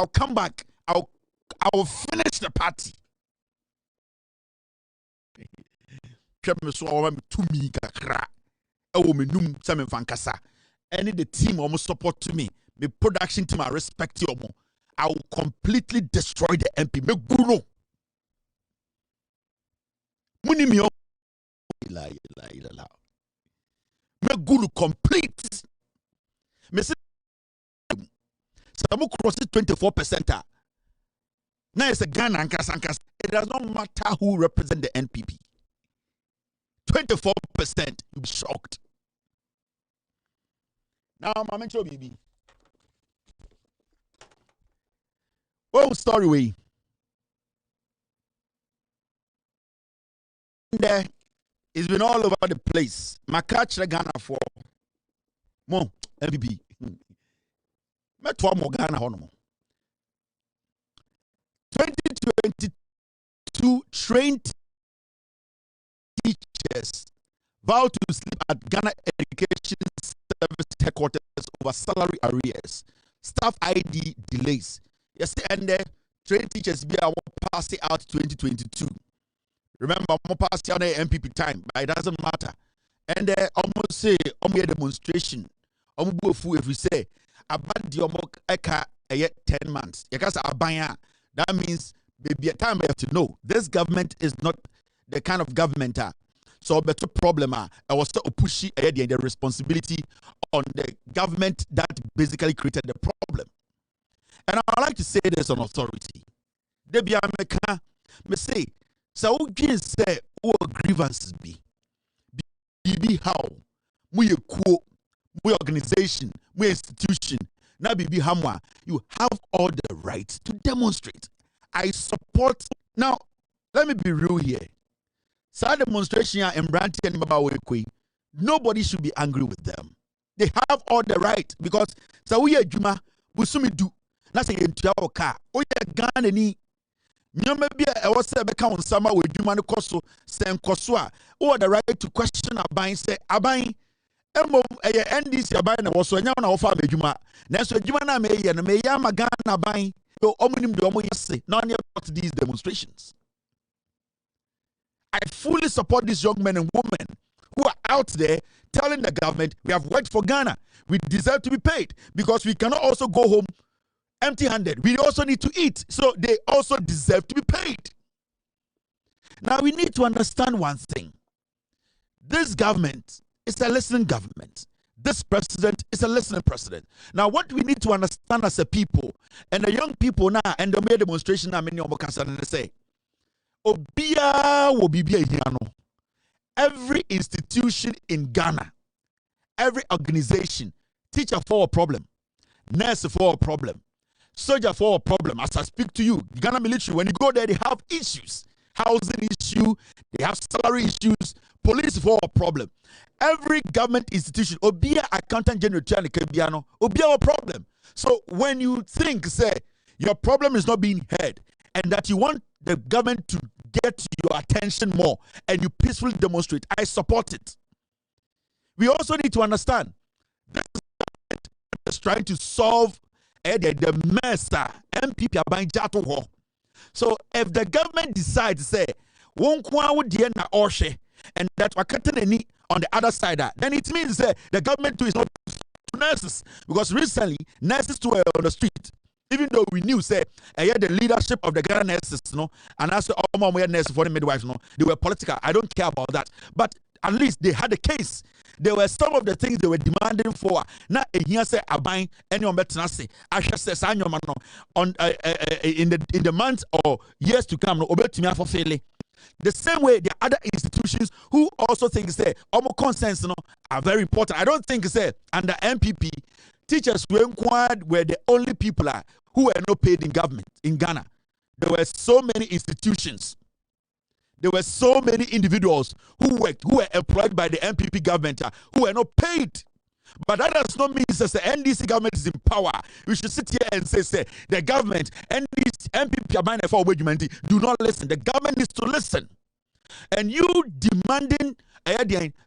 I'll come back. I will finish the party. Any the team almost support to me. The production team I respect you. I will completely destroy the MP. Me guru. Muni mi o. Me guru complete. Me say Samu cross 24%. Now it's a Ghana and Kasankas. It does not matter who represent the NPP. 24%. You'll be shocked. Now, my mentor BB. Oh, story way. There, it's been all over the place. My catch the Ghana for more NPP. Met one more Ghana honomo. 2022 trained teachers vowed to sleep at Ghana Education Service headquarters over salary arrears, staff ID delays. Yes, and the trained teachers be our passing out 2022. Remember, I'm passing out the MPP time, but it doesn't matter. And they almost say, a demonstration. If we say, about the eka 10 months. That means baby, a time we have to know this government is not the kind of government. So better problem. I was so pushy the responsibility on the government that basically created the problem. And I would like to say this on authority. They be America, me say, so who can say what grievances be how we organization, we institution. Now, Bibi Hamwa, you have all the rights to demonstrate. I support. Now, let me be real here. So demonstration and Branty and Mabawekwe, nobody should be angry with them. They have all the right because so we are Juma, Busumi do. That's a entire car. Oh, yeah, Ghana ni. Maybe I was a on summer with Juma Koso, Sam Kosua. Oh, the right to question Abain, say Abain. NDC abain was so now offer Juma. Next Juma na me and me yama Ghana buying. So omunim do omo yase. None about these demonstrations. I fully support these young men and women who are out there telling the government we have worked for Ghana. We deserve to be paid because we cannot also go home empty-handed. We also need to eat. So they also deserve to be paid. Now we need to understand one thing. This government is a listening government. This president is a listening president. Now, what we need to understand as a people, and the young people now, and the main demonstration now, many of us say, Obia will be a every institution in Ghana, every organization, teacher for a problem, nurse for a problem, soldier for a problem. As I speak to you, Ghana military, when you go there, they have issues, housing issue, they have salary issues, police for a problem. Every government institution, Obia accountant general, Obia a problem. So when you think, say, your problem is not being heard, and that you want the government to get your attention more, and you peacefully demonstrate, I support it. We also need to understand this government is trying to solve the mess MPP aban jato ho. So if the government decides to say, and that wakatani on the other side, then it means that the government too is not nurses, because recently nurses too were on the street. Even though we knew, say, the leadership of the Ghana nurses, and also all my nurses for the midwives, they were political. I don't care about that. But at least they had a case. There were some of the things they were demanding for. Now, here say, Abain, anyone better not say, I shall say, on in the months or years to come, for failing. The same way the other institutions who also think say almost consensus are very important. I don't think say under MPP teachers were inquired were the only people who were not paid in government in Ghana. There were so many institutions. There were so many individuals who were employed by the MPP government who were not paid. But that does not mean that the NDC government is in power. We should sit here and say the government, NDC, MPP, do not listen. The government needs to listen. And you demanding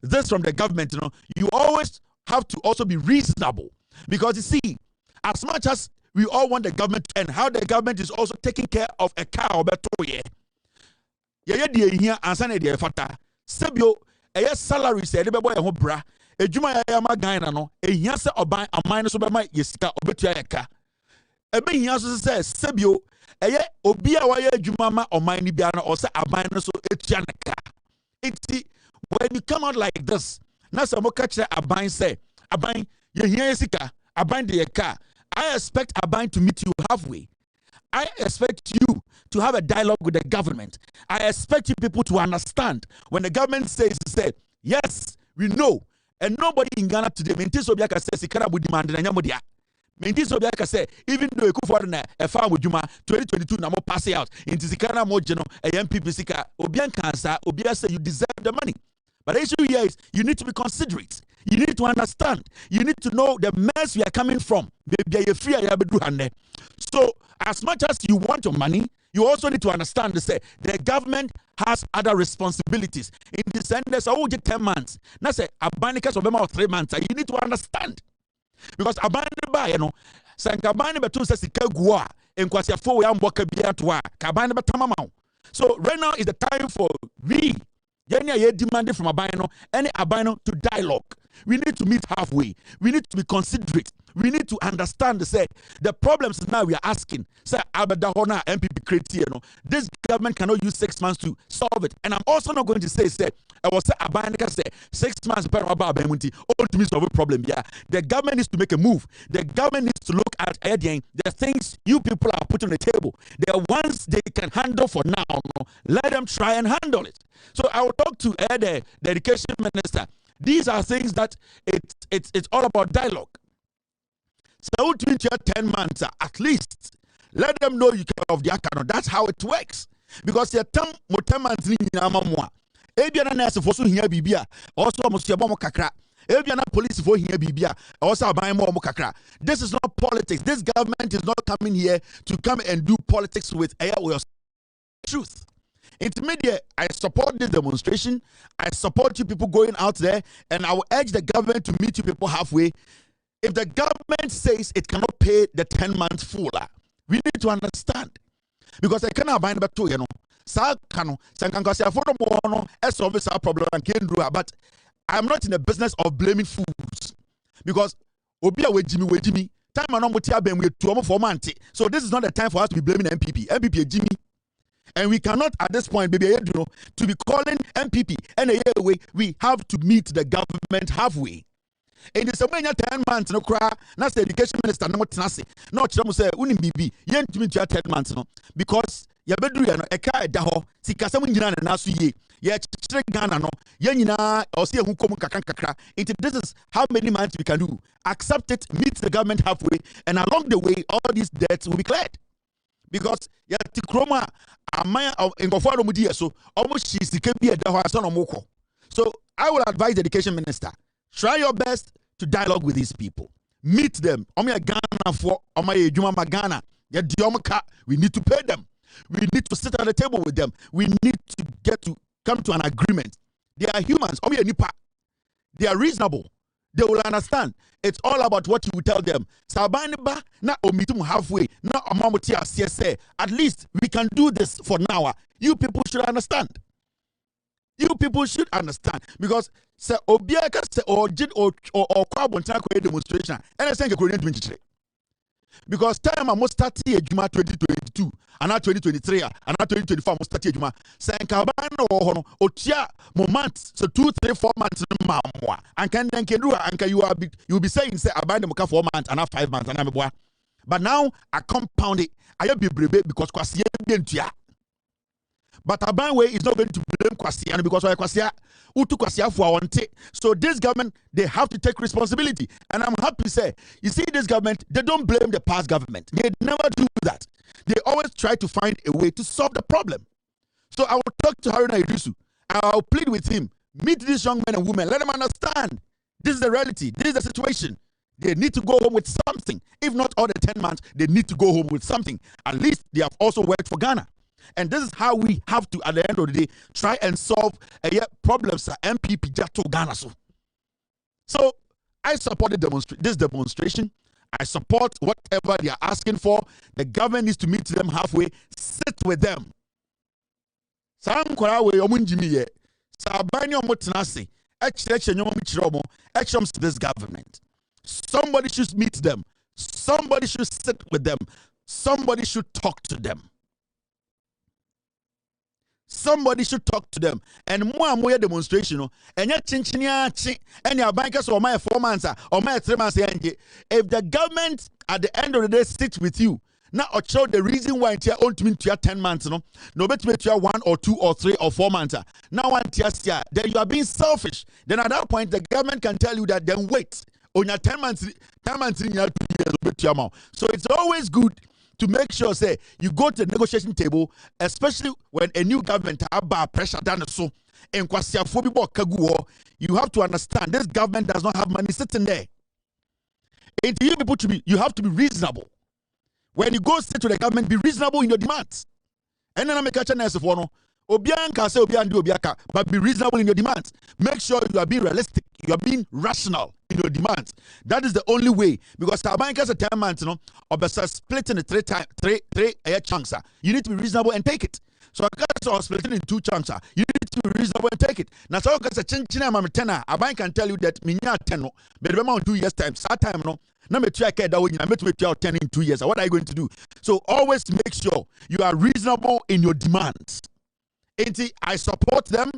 this from the government, you always have to also be reasonable. Because you see, as much as we all want the government and how the government is also taking care of a car or better. Yeah, here and Sunday the fata. Sebio, a salary said the boy who bra. A Juma Yama Gina no, a yasa or buy a minus over my yesika or better a car. A being also says Sebio, a obia wire Jumama or mine biana or say a minus or a janaka. It's when you come out like this, now some catch a bind say, a bind, you hear Sika, a bind the car. I expect a bind to meet you halfway. I expect you to have a dialogue with the government. I expect you people to understand when the government says, yes, we know, and nobody in Ghana today, Mentis Obiaka says, Sikara would demand and Yamodia. Mentis Obiaka say, even though you could for a farm with Juma 2022, Namo pass out into Sikara Mojano, a MPP Sika, Obian Cancer, Obia say you deserve the money. But the issue here is you need to be considerate. You need to understand. You need to know the mess we are coming from. So, as much as you want your money, you also need to understand to say the government has other responsibilities. In the sense, there's only 10 months. Now, say, a bandikas of about 3 months. You need to understand. Because a bandiba, you know, Sankabani Batu says, Kagua, and Kwasia 4 young worker Biatwa, Kabani Batamamau. So, right now is the time for we. Yenya demanded from Abino, any Abino to dialogue. We need to meet halfway. We need to be considerate. We need to understand the problems now we are asking. Say Abadahona MPP Cretiano. This government cannot use 6 months to solve it. And I'm also not going to say I was say Abanika say 6 months about Bemunti all to me solve a problem. Yeah. The government needs to make a move. The government needs to look at the things you people are putting on the table. The ones they can handle for now. Let them try and handle it. So I will talk to the education minister. These are things that it's all about dialogue. So 10 months at least. Let them know you care of the account. That's how it works. Because your 10 months in Yamamwa. Ebiana nurse for so here bibia. Also almost your bomb kakra. Ebiana police for here bibia. Also buy more kakra. This is not politics. This government is not coming here to come and do politics with truth. Intermediate, I support this demonstration. I support you people going out there, and I will urge the government to meet you people halfway. If the government says it cannot pay the 10 months full, we need to understand. Because I cannot buy the you know. But I'm not in the business of blaming fools. Because Jimmy, so this is not the time for us to be blaming MPP. MPP Jimmy. And we cannot at this point, baby, to be calling MPP and a way we have to meet the government halfway. In the same 10 months, no cry, that's the education minister, no tenacity. No, Chamu say, Unim BB, yen to meet 10 months, no, because Yabedu, a car at Daho, Sikasamu Yan and Nasu ye, yet Ghana, no, Yanina, or see who come kakakakra. This is how many months we can do. Accept it, meet the government halfway, and along the way, all these debts will be cleared. Because Yatikroma, a man in Gofaro Mudia, so almost she's the KB at the son of Moko. So I will advise the education minister, try your best to dialogue with these people. Meet them. Omi Ghana for Omi Juma Magana. We need to pay them. We need to sit at the table with them. We need to come to an agreement. They are humans. Omi Nipa. They are reasonable. They will understand. It's all about what you will tell them. Sabaniba na omitum halfway. Na amamutia CSA. At least we can do this for now. You people should understand. You people should understand. Because se obiaka se or kwabon ta ko demonstration. And I think Korean 23. Because time I must start here Juma 2022 and not 2023 and not 2024 must start here Juma. Sankabano or Otia moment so 2, 3, 4 months mamwa. And can then do and you'll be saying say I buy them 4 months and not 5 months and I'm a. But now I compound it. I be brave because Kwasia Bentia. But Abanwe is not going to blame Kwasia because Kwasia Utu Kwasia for one take. So this government, they have to take responsibility. And I'm happy to say, you see this government, they don't blame the past government. They never do that. They always try to find a way to solve the problem. So I will talk to Haruna Idrisu. I'll plead with him. Meet these young men and women. Let them understand. This is the reality. This is the situation. They need to go home with something. If not all the 10 months, they need to go home with something. At least they have also worked for Ghana. And this is how we have to, at the end of the day, try and solve problems at MPP Jato Ghana. So I supported this demonstration. I support whatever they are asking for. The government needs to meet them halfway, sit with them. Some this government. Somebody should meet them. Somebody should sit with them. Somebody should talk to them. Somebody should talk to them. And more demonstration. And yet, and your bankers or my 4 months or my 3 months. If the government at the end of the day sits with you, now or show the reason why you want to 10 months, no better to 1 or 2 or 3 or 4 months. Now one year, then you are being selfish. Then at that point, the government can tell you that then wait. On your 10 months in your 2 years. So it's always good to make sure, say, you go to the negotiation table, especially when a new government have pressure down so and you have to understand this government does not have money sitting there. And you have to be reasonable. When you go straight to the government, be reasonable in your demands. And then I make a chance for no. But be reasonable in your demands. Make sure you are being realistic. You are being rational in your demands. That is the only way. Because our bankers are 10 months, or split in the three chunks. You need to be reasonable and take it. So I split it in 2 chunks. You need to be reasonable and take it. Now, so a bank can tell you that minya 10, but remember 2 years time. That time, no. Now, me try that way. I met 10 in 2 years. What are you going to do? So always make sure you are reasonable in your demands. I support them,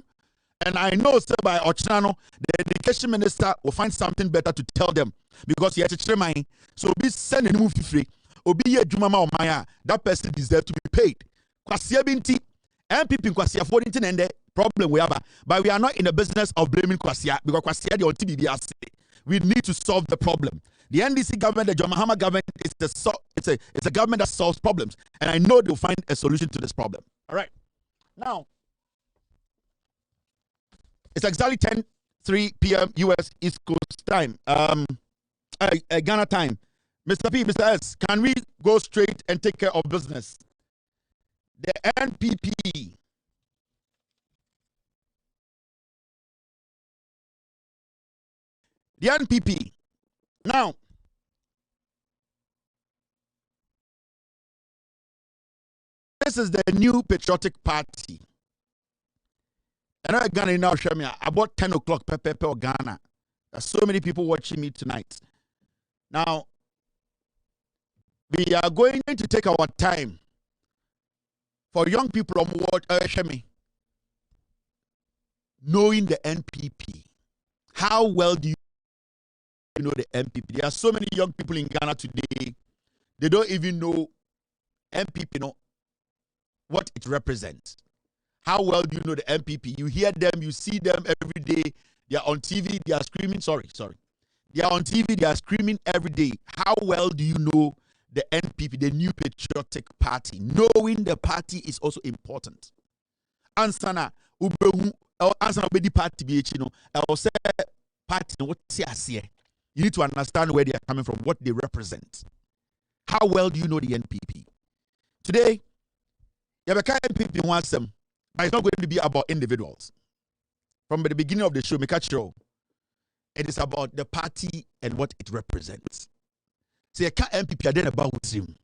and I know by Ochinano, the education minister will find something better to tell them because he has to mind. So be sending move free. Obi ye Jumama or Maya, that person deserves to be paid. Kwasia binti, MPP Kwasia for the problem we have, but we are not in the business of blaming Kwasia because Kwasia the TBBS. We need to solve the problem. The NDC government, the John Mahama government, it's a government that solves problems, and I know they'll find a solution to this problem. All right. Now, it's exactly 10:03 p.m. U.S. East Coast time, Ghana time. Mr. P, Mr. S, can we go straight and take care of business? The NPP. The NPP. Now, this is the new patriotic party. And I Ghana now show me about 10 o'clock per Ghana. There's so many people watching me tonight. Now, we are going to take our time for young people on what knowing the NPP. How well do you know the NPP? There are so many young people in Ghana today. They don't even know NPP, what it represents. How well do you know the NPP? You hear them, you see them every day. They are on TV, they are screaming. Sorry. They are on TV, they are screaming every day. How well do you know the NPP, the New Patriotic Party? Knowing the party is also important. Ansana ubehu ansana ubedi party BH, I'll say party what you need to understand where they are coming from, what they represent. How well do you know the NPP? Today, you have a NPP wants them. But it's not going to be about individuals. From the beginning of the show, it is about the party and what it represents. So you can't MPP then about him.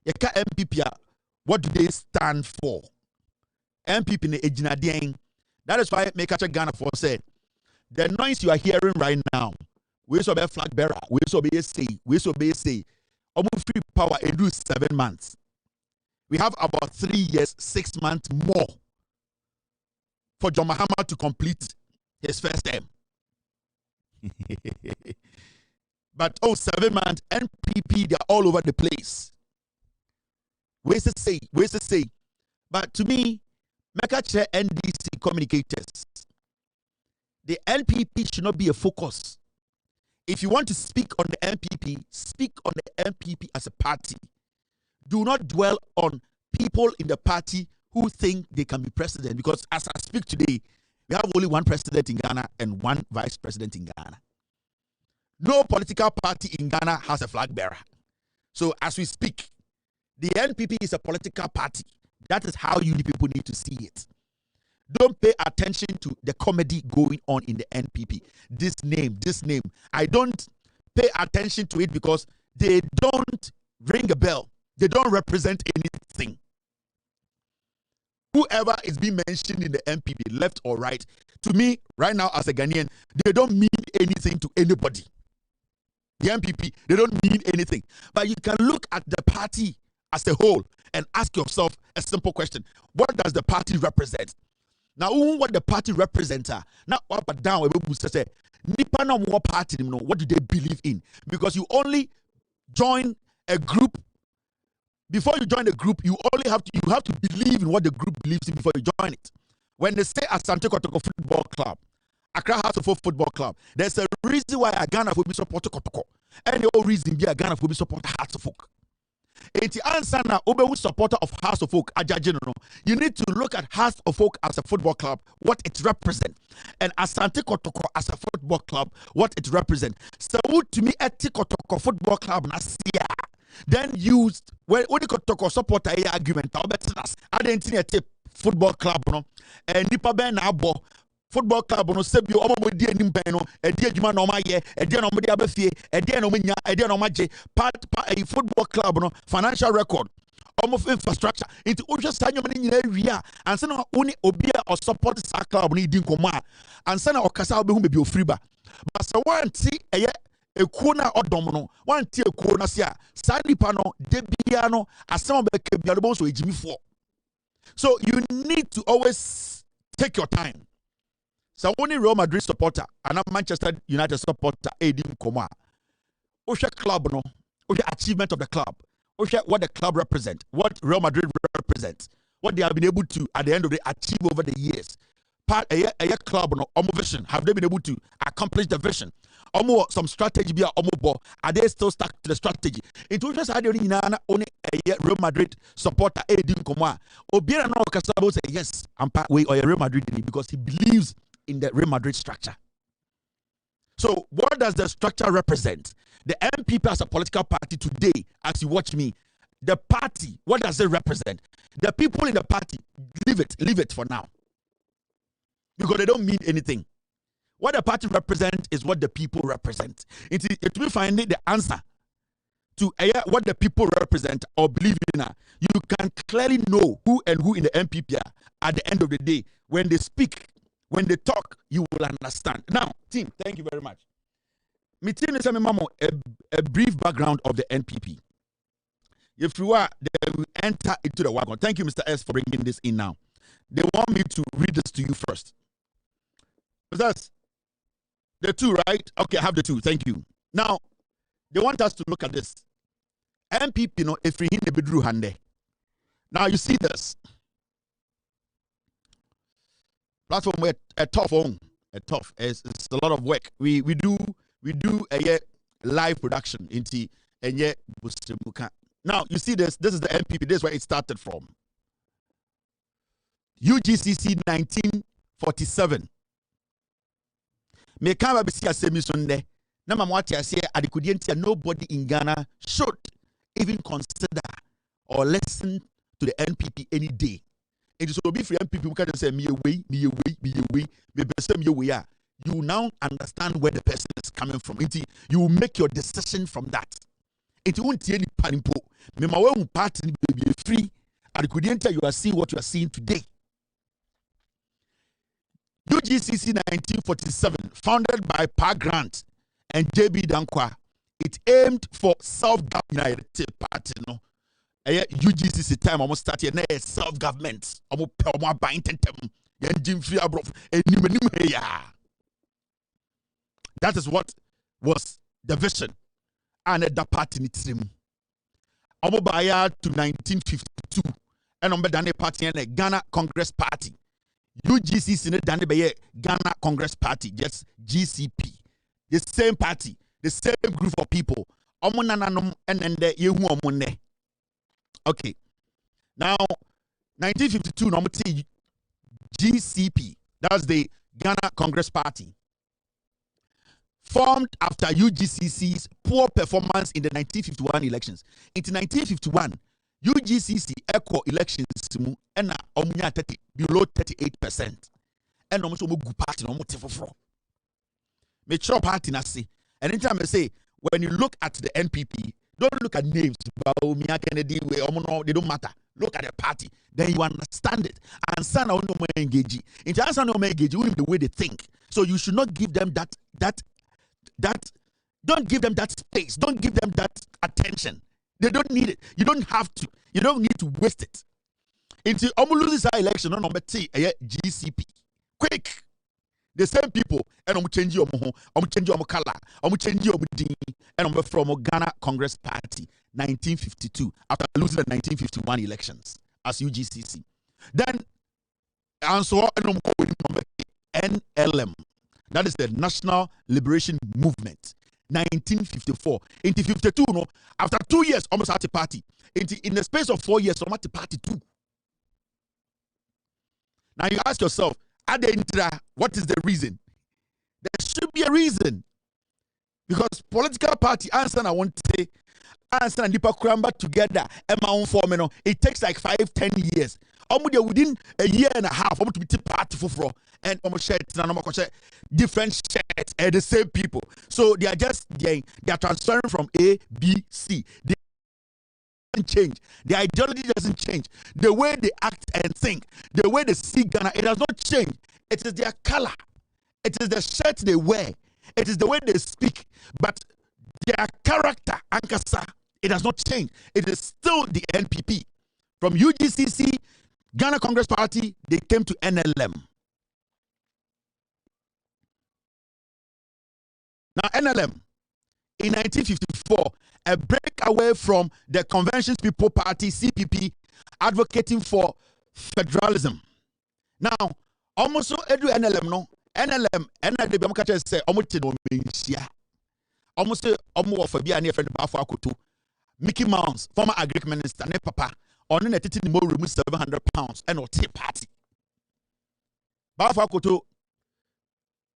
You can't MPP. What do they stand for? MPP ne ejinadieng. That is why Mekacha Ghana for said the noise you are hearing right now. We so be flag bearer. We so be say. Almost free power and do 7 months. We have about 3 years, 6 months more for John Mahama to complete his first term. But 7 months, NPP, they're all over the place. Where's to say? But to me, Mekache NDC communicators, the NPP should not be a focus. If you want to speak on the NPP, speak on the NPP as a party. Do not dwell on people in the party who think they can be president, because as I speak today, we have only one president in Ghana and one vice president in Ghana. No political party in Ghana has a flag bearer. So as we speak, the NPP is a political party. That is how you people need to see it. Don't pay attention to the comedy going on in the NPP. This name. I don't pay attention to it because they don't ring a bell. They don't represent anything. Whoever is being mentioned in the NPP, left or right, to me, right now as a Ghanaian, they don't mean anything to anybody. The NPP, they don't mean anything. But you can look at the party as a whole and ask yourself a simple question. What does the party represent? Now, what the party represents, now up and down, say, Nipa no more party, what do they believe in? Because you only join a group. Before you join the group, you have to believe in what the group believes in before you join it. When they say Asante Kotoko Football Club, Accra Hearts of Oak Football Club, there's a reason why Ghana will be support Kotoko. And the whole reason be Ghana will be support Hearts of Oak. Enti answer na obewu supporter of Hearts of Oak ajaje no. You need to look at Hearts of Oak as a football club, what it represents, and Asante Kotoko as a football club, what it represents. So to me, Eti Kotoko Football Club na sia. Then used when the Kotoko supporter argument. I didn't football club no, and nipa ben na abo. Football club no sebio omo di anim ben no edi adwuma no ma ye edi no mo di abafie edi no mo nya edi no ma je part a football club no financial record almost infrastructure into ohwe sanyo ni nyina awia anse na oni obi a support sa club no di nkomo a anse na okasa obehu bebi ofriba but so wanti eye ekuo na odom no wanti ekuo na se a sa nipa no de bia no asem be ka bia no bo so ejimifo. So you need to always take your time. So only Real Madrid supporter and a Manchester United supporter Edim Koma. Osha club no, Osha achievement of the club. Osha what the club represents, what Real Madrid represents, what they have been able to at the end of the day achieve over the years. Part a club no, vision. Have they been able to accomplish the vision? Some strategy be are they still stuck to the strategy? It was just only a Real Madrid supporter Edim Koma. Obiara no Kasabo say yes, I'm part way or a Real Madrid because he believes in the Real Madrid structure. So what does the structure represent? The NPP as a political party today, as you watch me, the party, what does it represent? The people in the party, leave it for now. Because they don't mean anything. What the party represents is what the people represent. It will find the answer to what the people represent or believe in. You can clearly know who in the NPP are at the end of the day. When they speak, when they talk, you will understand. Now, team, thank you very much. Me team is a brief background of the NPP. If you are, they will enter into the wagon. Thank you, Mr. S, for bringing this in now. They want me to read this to you first. That's the two, right? Okay, I have the two. Thank you. Now, they want us to look at this. NPP, no, if we hit the bedroom hande. Now you see this platform where a tough. It's a lot of work. We do a live production into a Now you see this. This is the NPP. This is where it started from. UGCC 1947. Me kama bisi asemi sonde. Na mamwati ase adikudientia nobody in Ghana should even consider or listen to the NPP any day. It is so be free NPP who can say me away. You now understand where the person is coming from. You will make your decision from that. It won't any panimpo. Me ma we party be free. Adikudientia you are seeing what you are seeing today. UGCC 1947, founded by Pa Grant and J.B. Dankwa, it aimed for self-government party. No, UGCC time almost started na self-government. That is what was the vision. And the party needs him. To 1952, and on the party and Ghana Congress Party. UGCC ne dane be Ghana Congress Party, just GCP. The same party, the same group of people. Okay. Now, 1952, GCP, that's the Ghana Congress Party. Formed after UGCC's poor performance in the 1951 elections. In 1951, UGCC echo elections and below 38%. And almost good party no more. Mature party na say. And anytime I say when you look at the NPP, don't look at names. Baumia Kennedy, they don't matter. Look at the party. Then you understand it. And son, I don't engage. In terms of engage, the way they think. So you should not give them that. Don't give them that space. Don't give them that attention. They don't need it. You don't have to. You don't need to waste it. Until loses our election, number T, GCP. Quick. The same people, and change your change your color, change your din, and from Ghana Congress Party, 1952, after losing the 1951 elections as UGCC. Then, answer NLM, that is the National Liberation Movement, 1954. Into 52, no, after 2 years, almost at the party. In the space of 4 years, almost at the party too. Now you ask yourself, what is the reason? There should be a reason. Because political party, answer I want to say, answer and Nipa Kuramba together, it takes like 5-10 years. Within a year and a half, to be party for and different shirts and the same people. So they are just they are transferring from A, B, C. They don't change. The ideology doesn't change. The way they act and think, the way they see Ghana, it does not change. It is their color. It is the shirt they wear. It is the way they speak. But their character, Ankasa, it does not change. It is still the NPP. From UGCC, Ghana Congress Party, they came to NLM. Now, NLM, in 1954, a breakaway from the Conventions People Party, CPP, advocating for federalism. Now, almost so edu NLM no, NLM, NLM, I'm catching say, almost no mencia. Almost almost for be any friend Bafo Akoto, Mickey Mouse, former agric minister, ne papa, on the titin more remove £700 and or tea party. Bafo Akoto,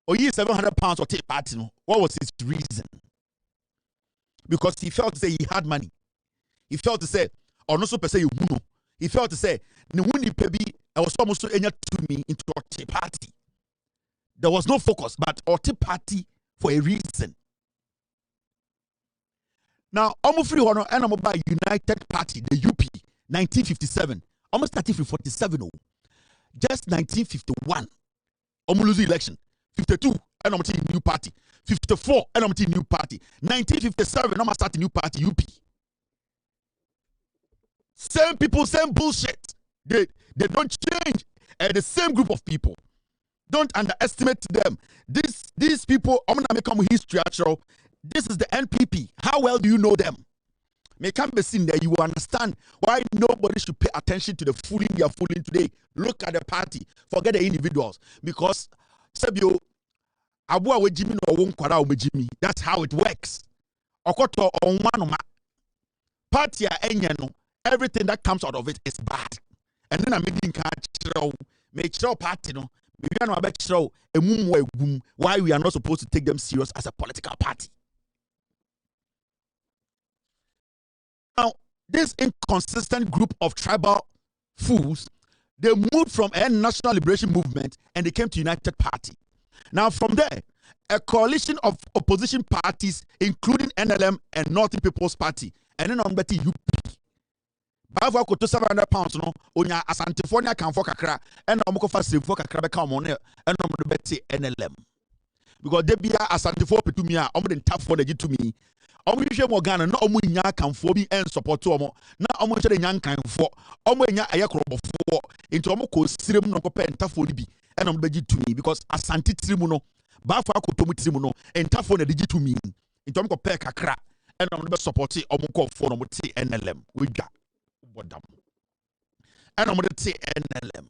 or ye £700 or tea party. No, what was his reason? Because he felt to say he had money. He felt to say, or no so per se you know. He felt to say, no wuni pebi, I was almost to enter to me into a tea party. There was no focus, but a tea party for a reason. Now, almost free honor and I'm about United Party, the UP, 1957. Almost 1947. Just 1951. Almost lose the election. 52, and I'm a new party. 54, and I'm a new party. 1957, I'm start a new party, UP. Same people, same bullshit. They don't change. The same group of people. Don't underestimate them. These people, I'm gonna make them history actual. This is the NPP. How well do you know them? May can't be seen there. You will understand why nobody should pay attention to the fooling they are fooling today. Look at the party. Forget the individuals. Because Sabio Abua we Jimmy no won kwara o Jimmy. That's how it works. Okoto on one party no. Everything that comes out of it is bad. And then I'm making make sure party no. Why we are not supposed to take them serious as a political party. Now, this inconsistent group of tribal fools, they moved from a National Liberation Movement and they came to United Party. Now, from there, a coalition of opposition parties, including NLM and Northern People's Party, and then on Betty UP. Bava ko to £700 no, onya Asantefonia can for kakra, and Omoko save for kakra become on and on Betty NLM. Because they be Asantefo Petumia, Omden tap for the G to me. Omuhwe mo Ghana na omu nya kanfo bi en support omo na omu hwe de nya kanfo omu nya ayekrobofo into omu ko sirem no ko pe ntafo bi en omu beji to me because Asante tirimu no ba fa akotomu tirimu no ntafo na digi to me into omu ko pe kakra en omu be support omu ko fo no mo te NLM wodwa bodam en omu de te NLM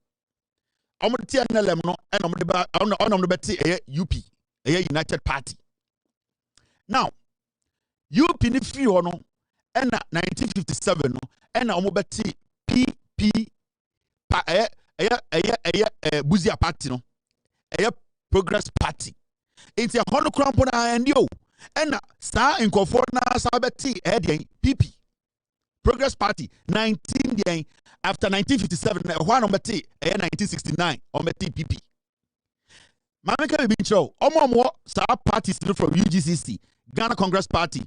omu de te NLM no en omu de ba omu de te UP United Party. Now UP ni free no and 1957 no and omo beti PP pa Buzia Party no Progress Party into hono krampo na and yo and sa inkofo na sa beti PP Progress Party 19 after 1957 one on beti 1969 on beti PP Mameka be show omo sa parties from UGCC Ghana Congress Party,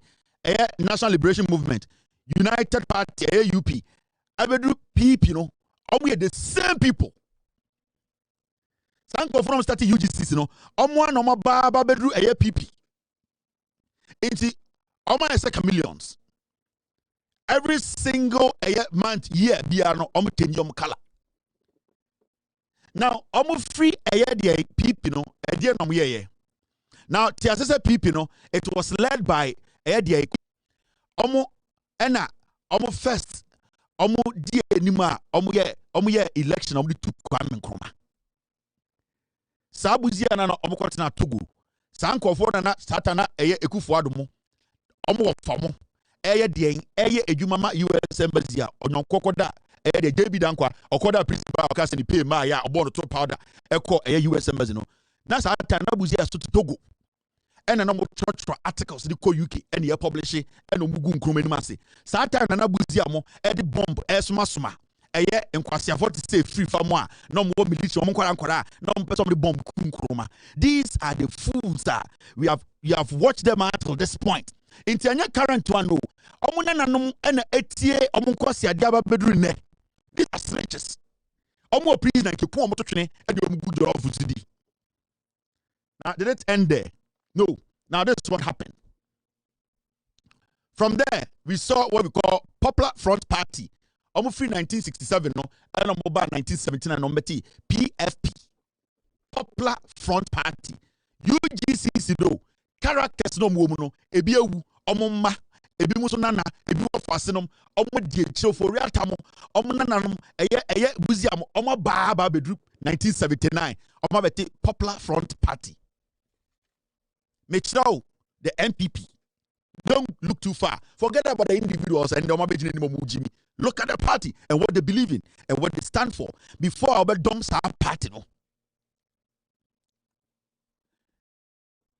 National Liberation Movement, United Party, UP. Abedru PP, we are the same people. Sanko from starting UGC, one no baba bedru PP. It's is chameleons. Every single month, year, biano, tenyom color. Now, free the people, now, Tiasese people, it was led by the first, die nima, ye election, to Kwame Nkrumah. Sabuzia na kwatena Togo. Sankofo na satana Ekufuadomo. Famo. De ejumama US Embassy onyonkwokoda de David Ankwa okoda principal okase ni pay ma ya obo no to powder eko US Embassy no. Na satana buzia so Togo. Ena no mo church articles di ko UK ena ye publish ena omugu Nkrumah ni mase. Satana na buzia mo de bomb soma enkwasiafo to say free from one no more military no person bomb Nkrumah. These are the fools that we have watched them until this point. Inti anya current one no omuna nanom na etie omunkwasi ade aba bedru ne. These are snitches. Omo prison ke pu omo to twene e de omugu de off zidi. Now did it end there? No. Now this is what happened. From there we saw what we call Popular Front Party. Almost free 1967 no, and about 1979 no meti PFP, Popular Front Party. UGCC no characters no mo no ebi ewu omomma ebi muso nana ebi wofase no omo die chiro for real time omo nana no eye buziam omo ba bedru 1979 omo beti Popular Front Party. Mechiro the MPP. Don't look too far. Forget about the individuals and the look at the party and what they believe in and what they stand for. Before our doms our party, no.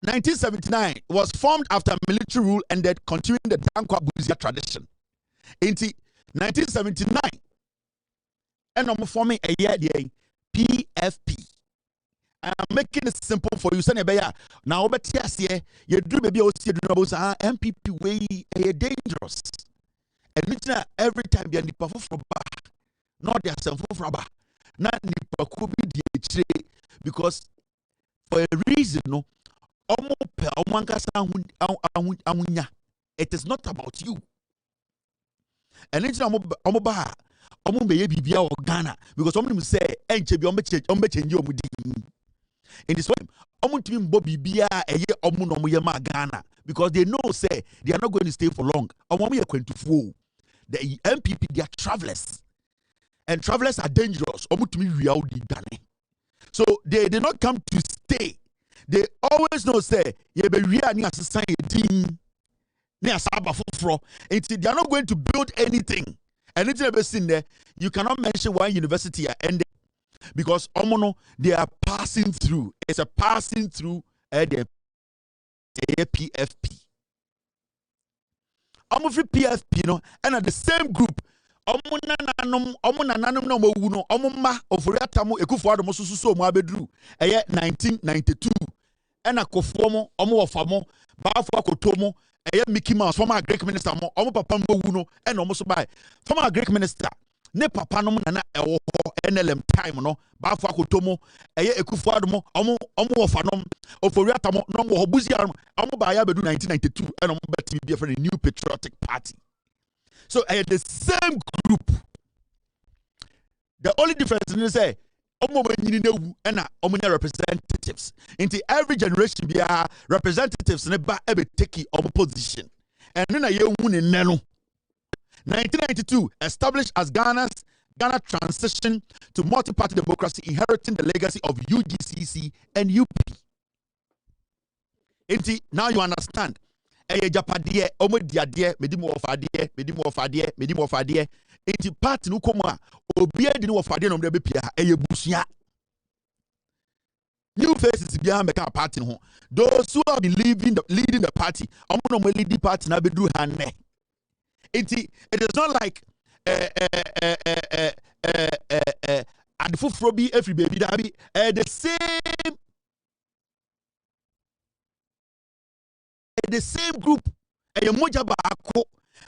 1979 was formed after military rule ended, continuing the Dankwa Buzia tradition. In 1979, and I'm forming a year PFP. I'm making it simple for you. Now, but yes, you do maybe MPP way dangerous. And every time you're nipa from back, not yourself from back. Not nipa could be the because for a reason, no, it is not about you. And it's Omoba, Ombe Bibia or Ghana, because someone say, in this way, Bobby Bia Ghana because they know say they are not going to stay for long. The MPP they are travelers, and travelers are dangerous. So they did not come to stay. They always know say they are not going to build anything. Anything ever seen there, you cannot mention one university and because Omono they are passing through. It's a passing through the PFP. Free PFP no and at the same group Omuna no mo wu no omma oforiatamu Ekufuadomo so mo abedru 1992 and akofo mo ofamo baafo akotomo Mickey Mouse former Greek minister mo papa mo wu no and so by former Greek minister ne papa no na NLM time no baafo akotomo Ekufuadomo ofanom oforiatamu no mo hobuzia ba ya bedu 1992 and beti be for the New Patriotic Party. So the same group. The only difference is say representatives. Into every generation be representatives ne ba take position. And then 1992 established as Ghana transition to multi-party democracy, inheriting the legacy of UGCC and UP. Now you understand. Japadie, diadie, medimo of adie. Enti party no koma, obia di no of adie no bepia, busia. New faces behind the party. Those who have been leading the party, no lead the party na bedru hanne. It is not like and fufrobi every baby dabi the same the same group ɛyɛ mogya baako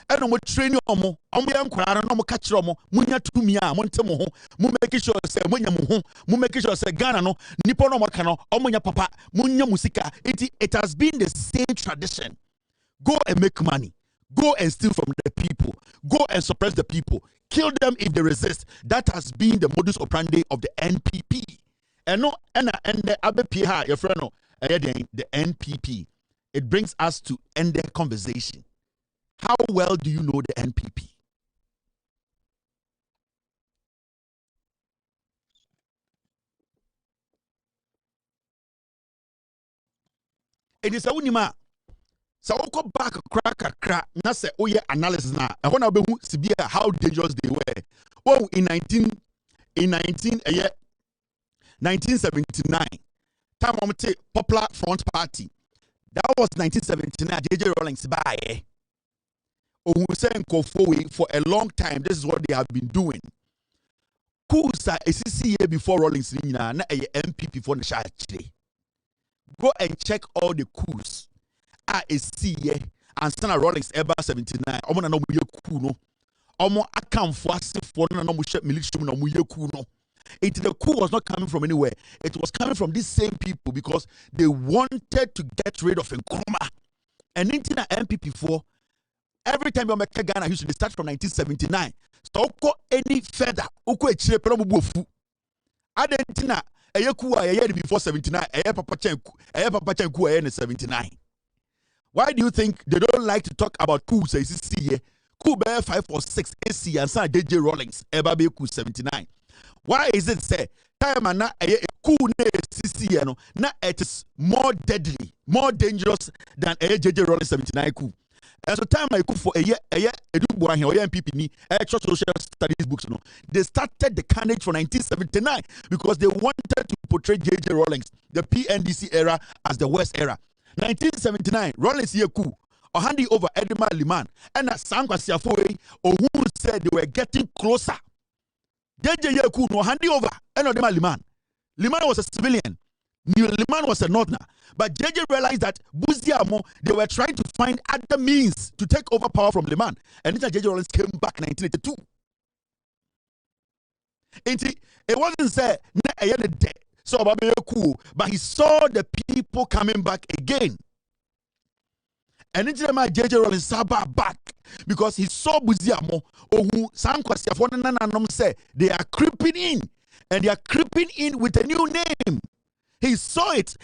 ɛna mo train omo yɛ nkwara no mo ka kyerɛ omo munya tumi a mo ntem ho mo make sure sɛ munya mo ho mo make sure sɛ Ghana no nipa no mo ka no omo papa munya musika. It has been the same tradition. Go and make money, go and steal from the people, go and suppress the people, kill them if they resist. That has been the modus operandi of the NPP. And no and the ABP your friend no the NPP. It brings us to end the conversation. How well do you know the NPP? It is a unima. So we go back crack na say oh yeah analysis na. I want to be sibia how dangerous they were. Oh, in 1979, time on Popular Front Party. That was 1979. JJ Rawlings by. For a long time, this is what they have been doing. Kusa ACC before Rawlings na MPP for the church. Go and check all the coups. ACC and Sana Rawlings ever 79. Omo na no mu yeku no. Omo account for asifo na no mu share military no mu yeku no. The coup was not coming from anywhere. It was coming from these same people because they wanted to get rid of Nkrumah. And in MPP for every time you make Ghana history, they start from 1979. So any further, uko echire pero bubu. Adentina eyeku a yeye before 79, Papa Chenku in 79. Why do you think they don't like to talk about coups? Coup bear 5 or 6 AC and San JJ Rawlings eba be coup 79. Why is it say time na a coup ne CC no na it is more deadly, more dangerous than a JJ Rawlings 79 coup? And so time I coup for a year edu boahin or MPP ni social studies books no. They started the carnage for 1979 because they wanted to portray JJ Rawlings, the PNDC era, as the worst era. 1979, Rawlings ye coup or handing over Edmund Liman and Sangwa Siafoe or who said they were getting closer. JJ ye coup no handing over Edmund Liman. Liman was a civilian. Liman was a northerner. But JJ realized that Buziamo, they were trying to find other means to take over power from Liman. And then JJ Rawlings came back in 1982. It wasn't said, so but he saw the people coming back again. And then JJ Rawlings back because he saw Buziamo, who said they are creeping in, and they are creeping in with a new name. He saw it.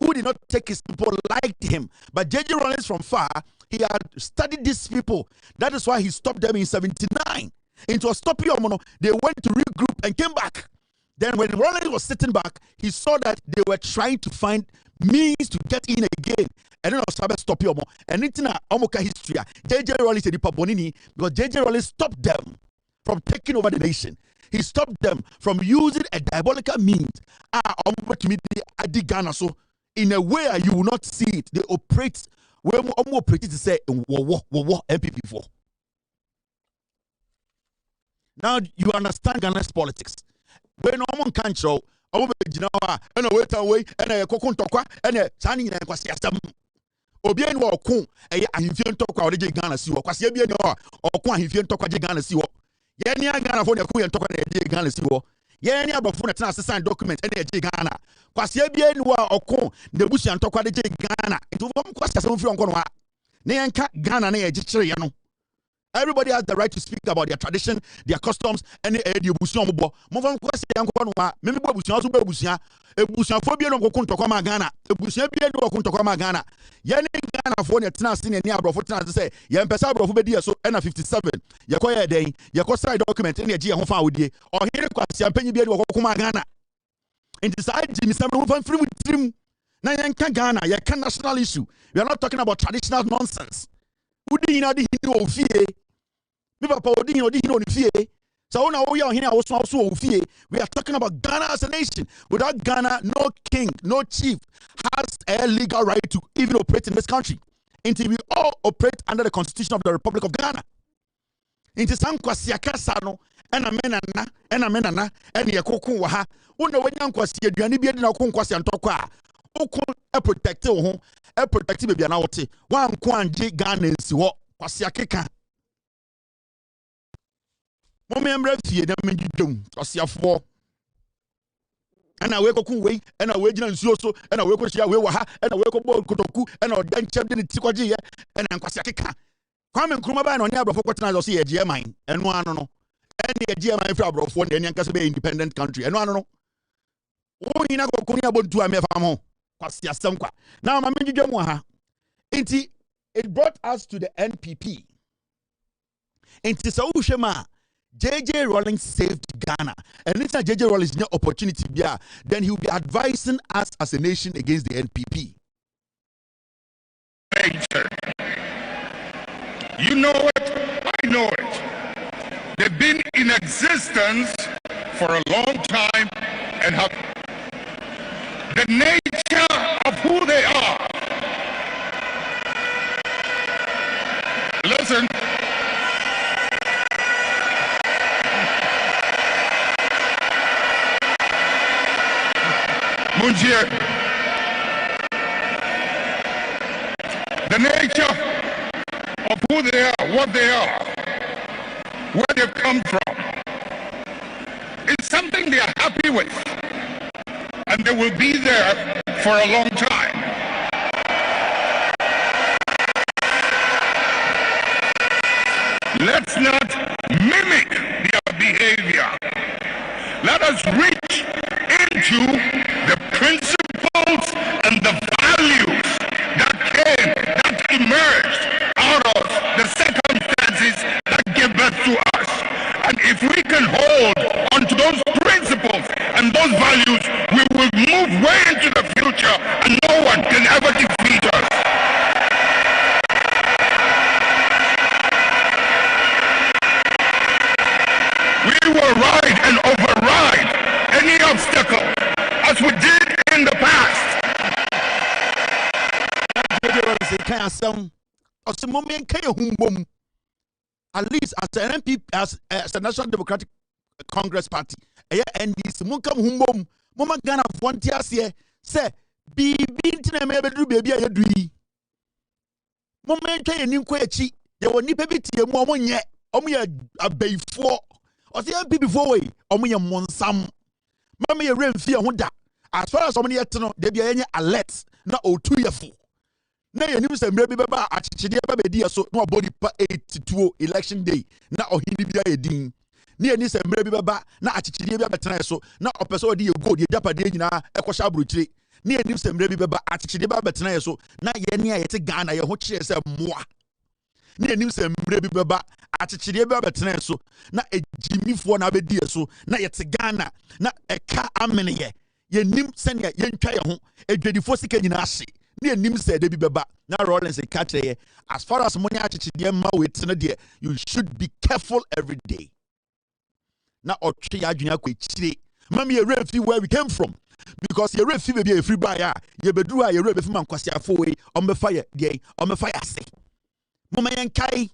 Who did not take his people liked him, but JJ Rawlings from far, he had studied these people. That is why he stopped them in 79. Into a stop here, they went to regroup and came back. Then when Rawlings was sitting back, he saw that they were trying to find means to get in again. And then I was stop here, and it's in Omoka history. JJ Rawlings said Bonini because JJ Rawlings stopped them from taking over the nation. He stopped them from using a diabolical means. In a way you will not see it. They operate where operate to say MPP for. Now you understand Ghana's politics. When no can show, and wait away, and a cocoon tokwa, and a signing and quasiasam. Obien wa okun, a Hifian tokwa or Ghana see what Quasiabian or Quan Hifian tokwa Ghana see what. Yenya Ghana for the Queen tokwa Ghana see what. Yenya bafuna sign document and Ghana. Quasiabian wa okun, the bush and tokwa Ghana. It will come Quasiasam from Conwa. Neanka Ghana ne Jitriano. Everybody has the right to speak about their tradition, their customs, and the bushon. Move question, maybe bushia, a bushia phobia no Kuntokoma Ghana, a bushia no Kuntokoma Ghana. Yanni Ghana for the Tenassin and Yabro for Tana to say, Yan Pesabro Fubedia so N 57, Yakoya day, Yakosa document in the Giahofa with you, or here Quasian Penny or Okuma Ghana. And decide Jimmy Samuel free with him. Nayanka Ghana, Yakan national issue. We are not talking about traditional nonsense. Who did not know fear? So now we are here also we are talking about Ghana as a nation. Without Ghana, no king, no chief has a legal right to even operate in this country until we all operate under the Constitution of the Republic of Ghana. Into some kwasiakasano and amenana and yakoku waha. Una when young kwasi, you need to be no kwasi and talk. Protect e protect baby na wote wan ko anje Ghana nsi ho kwase akeka mo memra fie na menjidwom kwase afo ana we kokun we ana we gina nsuo so ana we ko hia we wa ha ana we ko bol kotoku ana odan chem de tikwaje ye ana nkwase akeka Kwame Nkrumah ba na oni abrofo kwetena zo se ye GMI eno ano no ene ye GMI fra abrofo ne nyanka se be independent country eno ano no wo hina ko kunya bontu amefa mo kwase asem kwa na ma menjidwom ha enti it brought us to the NPP enti so uhwema JJ Rawlings saved Ghana. And it's not JJ Rawlings no opportunity there, then he will be advising us as a nation against the NPP. You know it, I know it. They've been in existence for a long time and have the nature of who they are. Listen. Munjie, the nature of who they are, what they are, where they've come from, is something they are happy with, and they will be there for a long time. Let's not mimic their behavior. Let us reach into the principles and the values that emerged out of the circumstances that gave birth to us. And if we can hold onto those principles and those values, we will move way into the future and no one can ever defeat us. We will ride and override any obstacle as we did in the past. At least as an MP, as the National Democratic Congress Party, NDC, Munkam Humbom, Mama Ghana Frontiers here, say, be beaten a bedroom baby a dream. Moment a new quechi, there were nippity a moment yet, only a bay for, or the MP before way, only a monsam. Mammy a rain fear wonder. As far as somebody yet to know, there be any alerts, not 2 years full. Na ye nim se mrebi beba achichide beba be dia so no body pa 82 election day na ohini bia ye din na ye ni se mrebi beba na achichide bia betena so na opeso de ye go de japade nyina ekosha abrochire na ye nim se mrebi beba achichide beba betena so na ye ne ye te Ghana ye ho kire se moa na ye nim se mrebi beba achichide beba betena so na ejimifo na be die so na ye te Ghana na eka amene ye nim se ne ye ntwa ye ho edwedifo sika nyina ahye near Nim said, Debbie Baba, now Rollins a catch as far as money you should be careful every day. Now, or Mammy, a real where we came from. Because you're a free baby, a free buyer, you bedrew a rebel from Quasia Foy on the fire, yea, on the fire say. Mama and Kai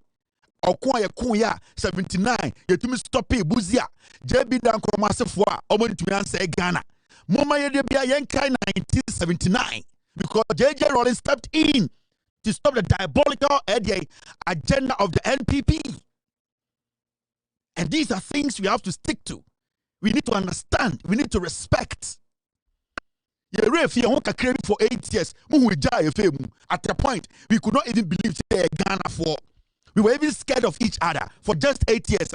or Quaya Kuya 79, you to me stop it, Buzia, JB down Cromasafua, over to answer Ghana. Mama Yabia Yankai 1979. Because JJ Rawlings stepped in to stop the diabolical agenda of the NPP. And these are things we have to stick to. We need to understand. We need to respect. For 8 years, at a point, we could not even believe Ghana for. We were even scared of each other for just 8 years.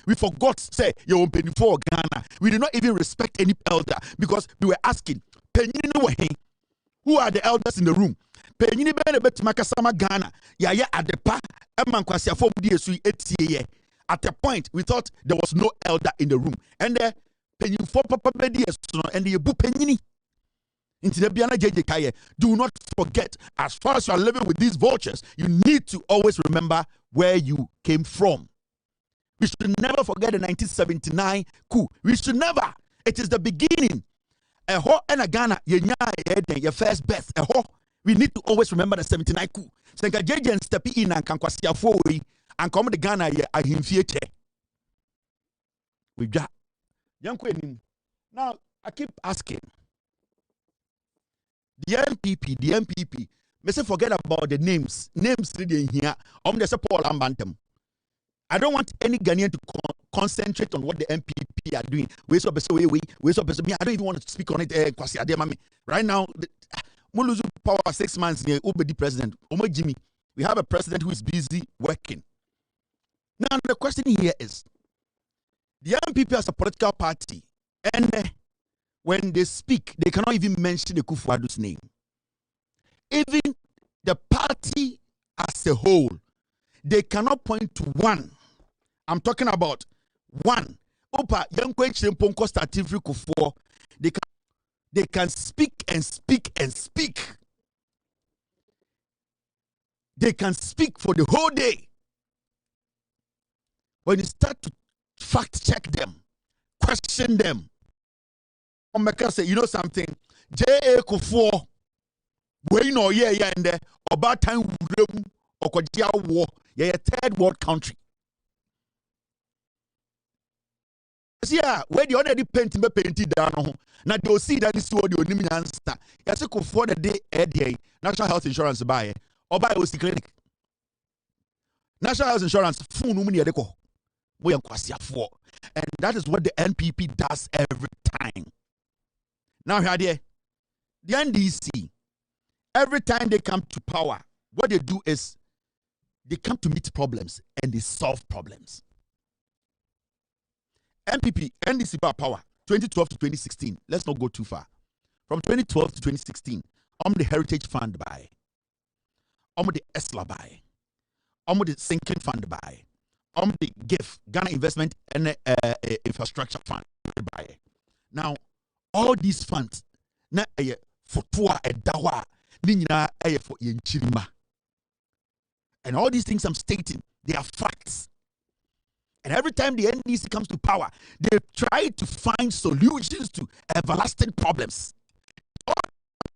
We forgot, say, you're open for Ghana. We did not even respect any elder because we were asking, who are the elders in the room? Penyini bene bet makasama Ghana. Yaya adepa emankwasi afom diesu 8 years. At a point, we thought there was no elder in the room. And the penyin for papa bedi and the bu penyini. Do not forget, as far as you are living with these vultures, you need to always remember where you came from. We should never forget the 1979 coup. We should never. It is the beginning. Eho and a Ghana, your first best. Eho. We need to always remember the 79 coup. Senka JJ and step in and can kwasia forward and come to Ghana a him future. We got young queen. Now I keep asking. The NPP. Me say forget about the names. Names reading here. They say Paul Ambantam. I don't want any Ghanaian to concentrate on what the NPP are doing. I don't even want to speak on it. Right now, Muluzu power 6 months. Ubedi president. Jimmy. We have a president who is busy working. Now the question here is, the NPP as a political party, and when they speak, they cannot even mention the Kufuor's name. Even the party as a whole, they cannot point to one. I'm talking about one. Opa, they can speak and speak and speak. They can speak for the whole day. When you start to fact check them, question them, say, you know something, J.A. Kufuor, we know and there about time war, third world country. Yeah, where the already painting down. Now they'll see that this is what the answer. Yes, for the day ADA, National Health Insurance buy or buy OC clinic. National Health Insurance, full numini adeko. And that is what the NPP does every time. Now here the NDC, every time they come to power, what they do is they come to meet problems and they solve problems. NDC bar power, 2012 to 2016. Let's not go too far. From 2012 to 2016, the Heritage Fund buy, the ESLA buy, the Sinking Fund buy, the GIF, Ghana Investment and Infrastructure Fund buy. Now, all these funds, na for tua e dawa, ninyina for yenchirima. And all these things I'm stating, they are facts. And every time the NDC comes to power, they try to find solutions to everlasting problems. All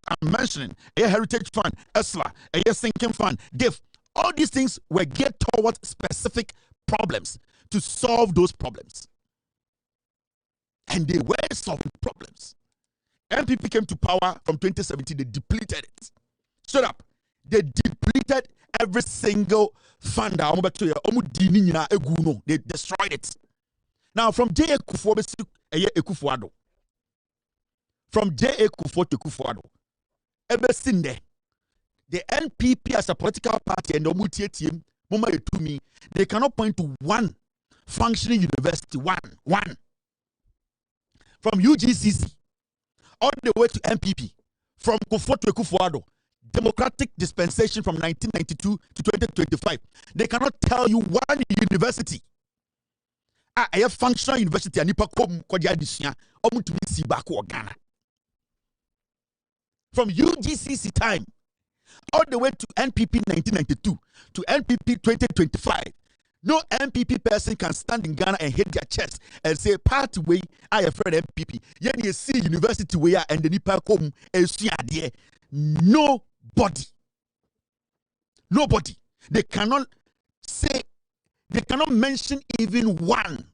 I'm mentioning, a Heritage Fund, ESLA, a Sinking Fund, GIF, all these things were geared towards specific problems to solve those problems. And they were solving problems. NPP came to power from 2017, they depleted it. Shut up. They depleted every single fund. They destroyed it. Now, from J.A. Kufuor to Ekufuado, from J.A. Kufuor to Ekufuado, the NPP as a political party and the they cannot point to one functioning university. One. From UGCC all the way to NPP, from Kufuor to Ekufuado, democratic dispensation from 1992 to 2025. They cannot tell you one university. A functional university and Ghana. From UGCC time all the way to NPP 1992 to NPP 2025. No NPP person can stand in Ghana and hit their chest and say, "Party way, I have friend NPP." Yet you see university where and the Nipa come and see there. Nobody. They cannot say, they cannot mention even one.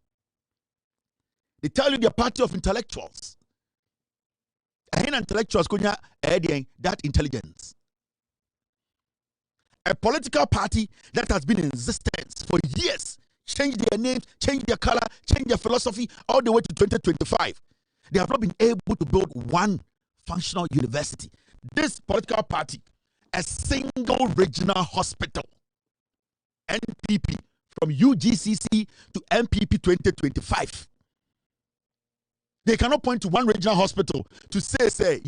They tell you they're party of intellectuals. And intellectuals that intelligence. A political party that has been in existence for years, change their names, change their color, change their philosophy, all the way to 2025. They have not been able to build one functional university. This political party, a single regional hospital, NPP, from UGCC to NPP 2025. They cannot point to one regional hospital to say,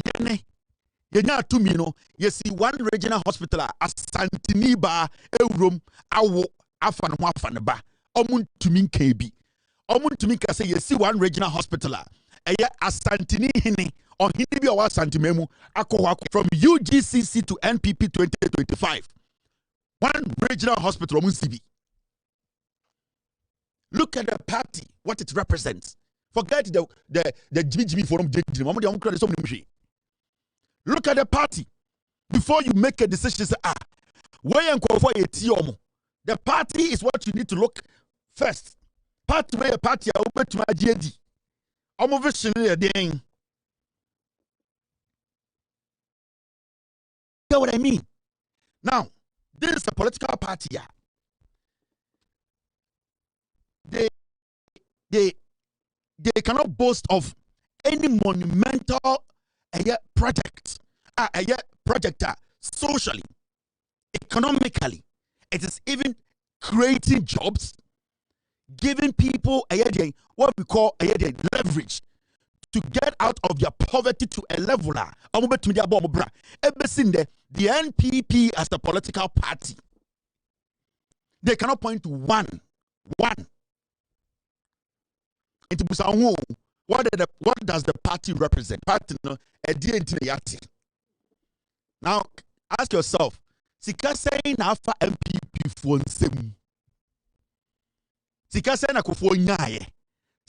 you see one regional hospital as Santiniba, Eurum, Awo, Afanba, Omun Tumin KB. Omun Tumika say, you see one regional hospital, as Santini or Hinibi or Santimemu, from UGCC to NPP 2025. One regional hospital, Omun. Look at the party, what it represents. Forget the GBGB forum. Look at the party. Before you make a decision, say, where and for a the party is what you need to look first. Party where a party are open to my GD. I'm over get what I mean? Now, this is a political party. Yeah. They cannot boast of any monumental project, socially, economically. It is even creating jobs, giving people what we call leverage to get out of their poverty to a level. The NPP as a political party, they cannot point to one. What does the party represent? Party no Now ask yourself, sika say na afa MPP for nsem. Sika say na kofo nyaaye.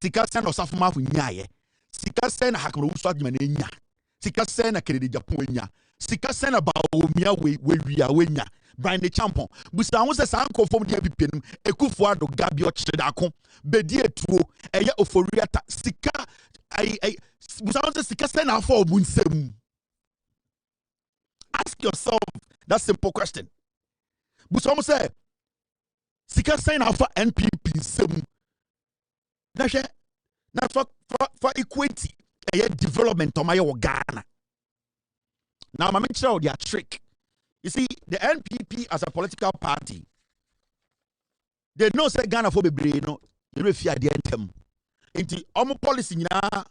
Sika say na osafoma fo nyaaye. Sika say na hakoro wusu adwuma na nya. Sika say na Kennedy Japan nya. Sika say na Bawumia we nya. Brian the Champon. Busa ho se sanko fom de MPP num Ekufo Addo Gabio Chedako. Bedi etuo eye oforiata sika busa ho se sika say na afa obunsem. Ask yourself that simple question. But some say, sika sign out for NPP nsem. Na for equity, development of my Ghana. Now, I'm sure their trick. You see, the NPP as a political party, they know say Ghana for be no, you know fear the anthem. Into our policy now,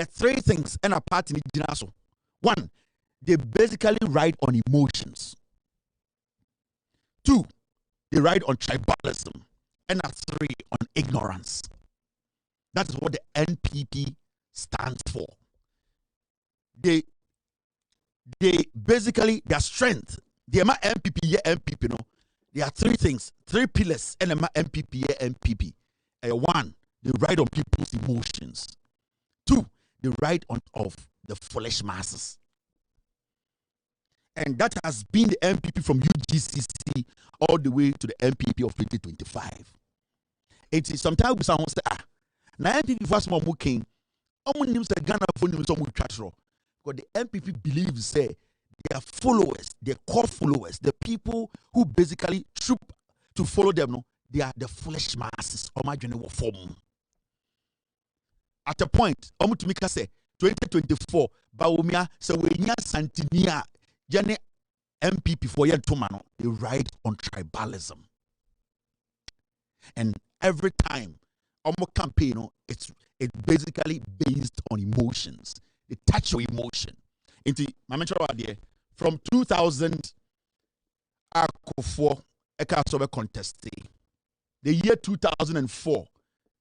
three things and a party in so. One, they basically ride on emotions. Two, they ride on tribalism. And three, on ignorance. That is what the NPP stands for. They basically, their strength, the MPP, no, there are three things, three pillars, and MPP. One, they ride on people's emotions. Two, they ride on of the foolish masses. And that has been the MPP from UGCC all the way to the MPP of 2025. It is sometimes someone say, now MPP first more king, names the Ghana for names because the MPP believes say their followers, their core followers, the people who basically troop to follow them, no, they are the foolish masses. At a point, Omutumika say 2024, Bawumia Sawenya Santinia. Jane MPP for Yentumano, they ride on tribalism. And every time Omo campaign, it's basically based on emotions. They touch your emotion. Into my mentor idea from 2000 Akufo Ekasobe contest. The year 2004,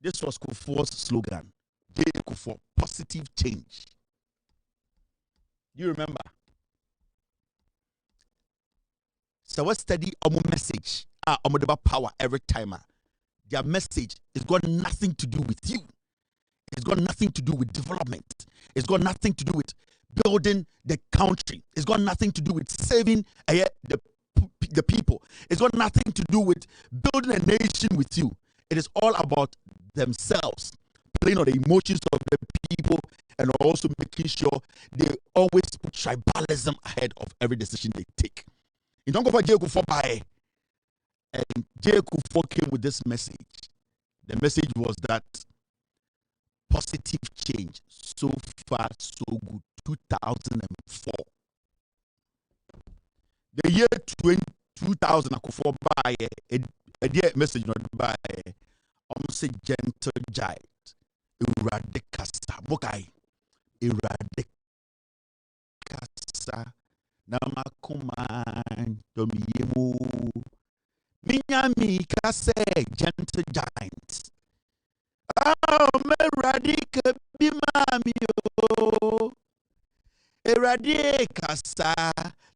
this was Kufuor's slogan. Kufuor, positive change. Do you remember? So what study our message? Our power every time. Their message has got nothing to do with you. It's got nothing to do with development. It's got nothing to do with building the country. It's got nothing to do with saving the people. It's got nothing to do with building a nation with you. It is all about themselves, playing on the emotions of the people, and also making sure they always put tribalism ahead of every decision they take. You don't go for J.Kufuor by, and J.Kufuor came with this message. The message was that positive change. So far, so good. 2004. The year 2000, Akufo by a dear message not by almost gentle giant. Eradicasa. Mokai. Eradicasa. Namakuman. Domiemu. Minyami kase gentle giant. Oh, meradika bimami. Eradicasa.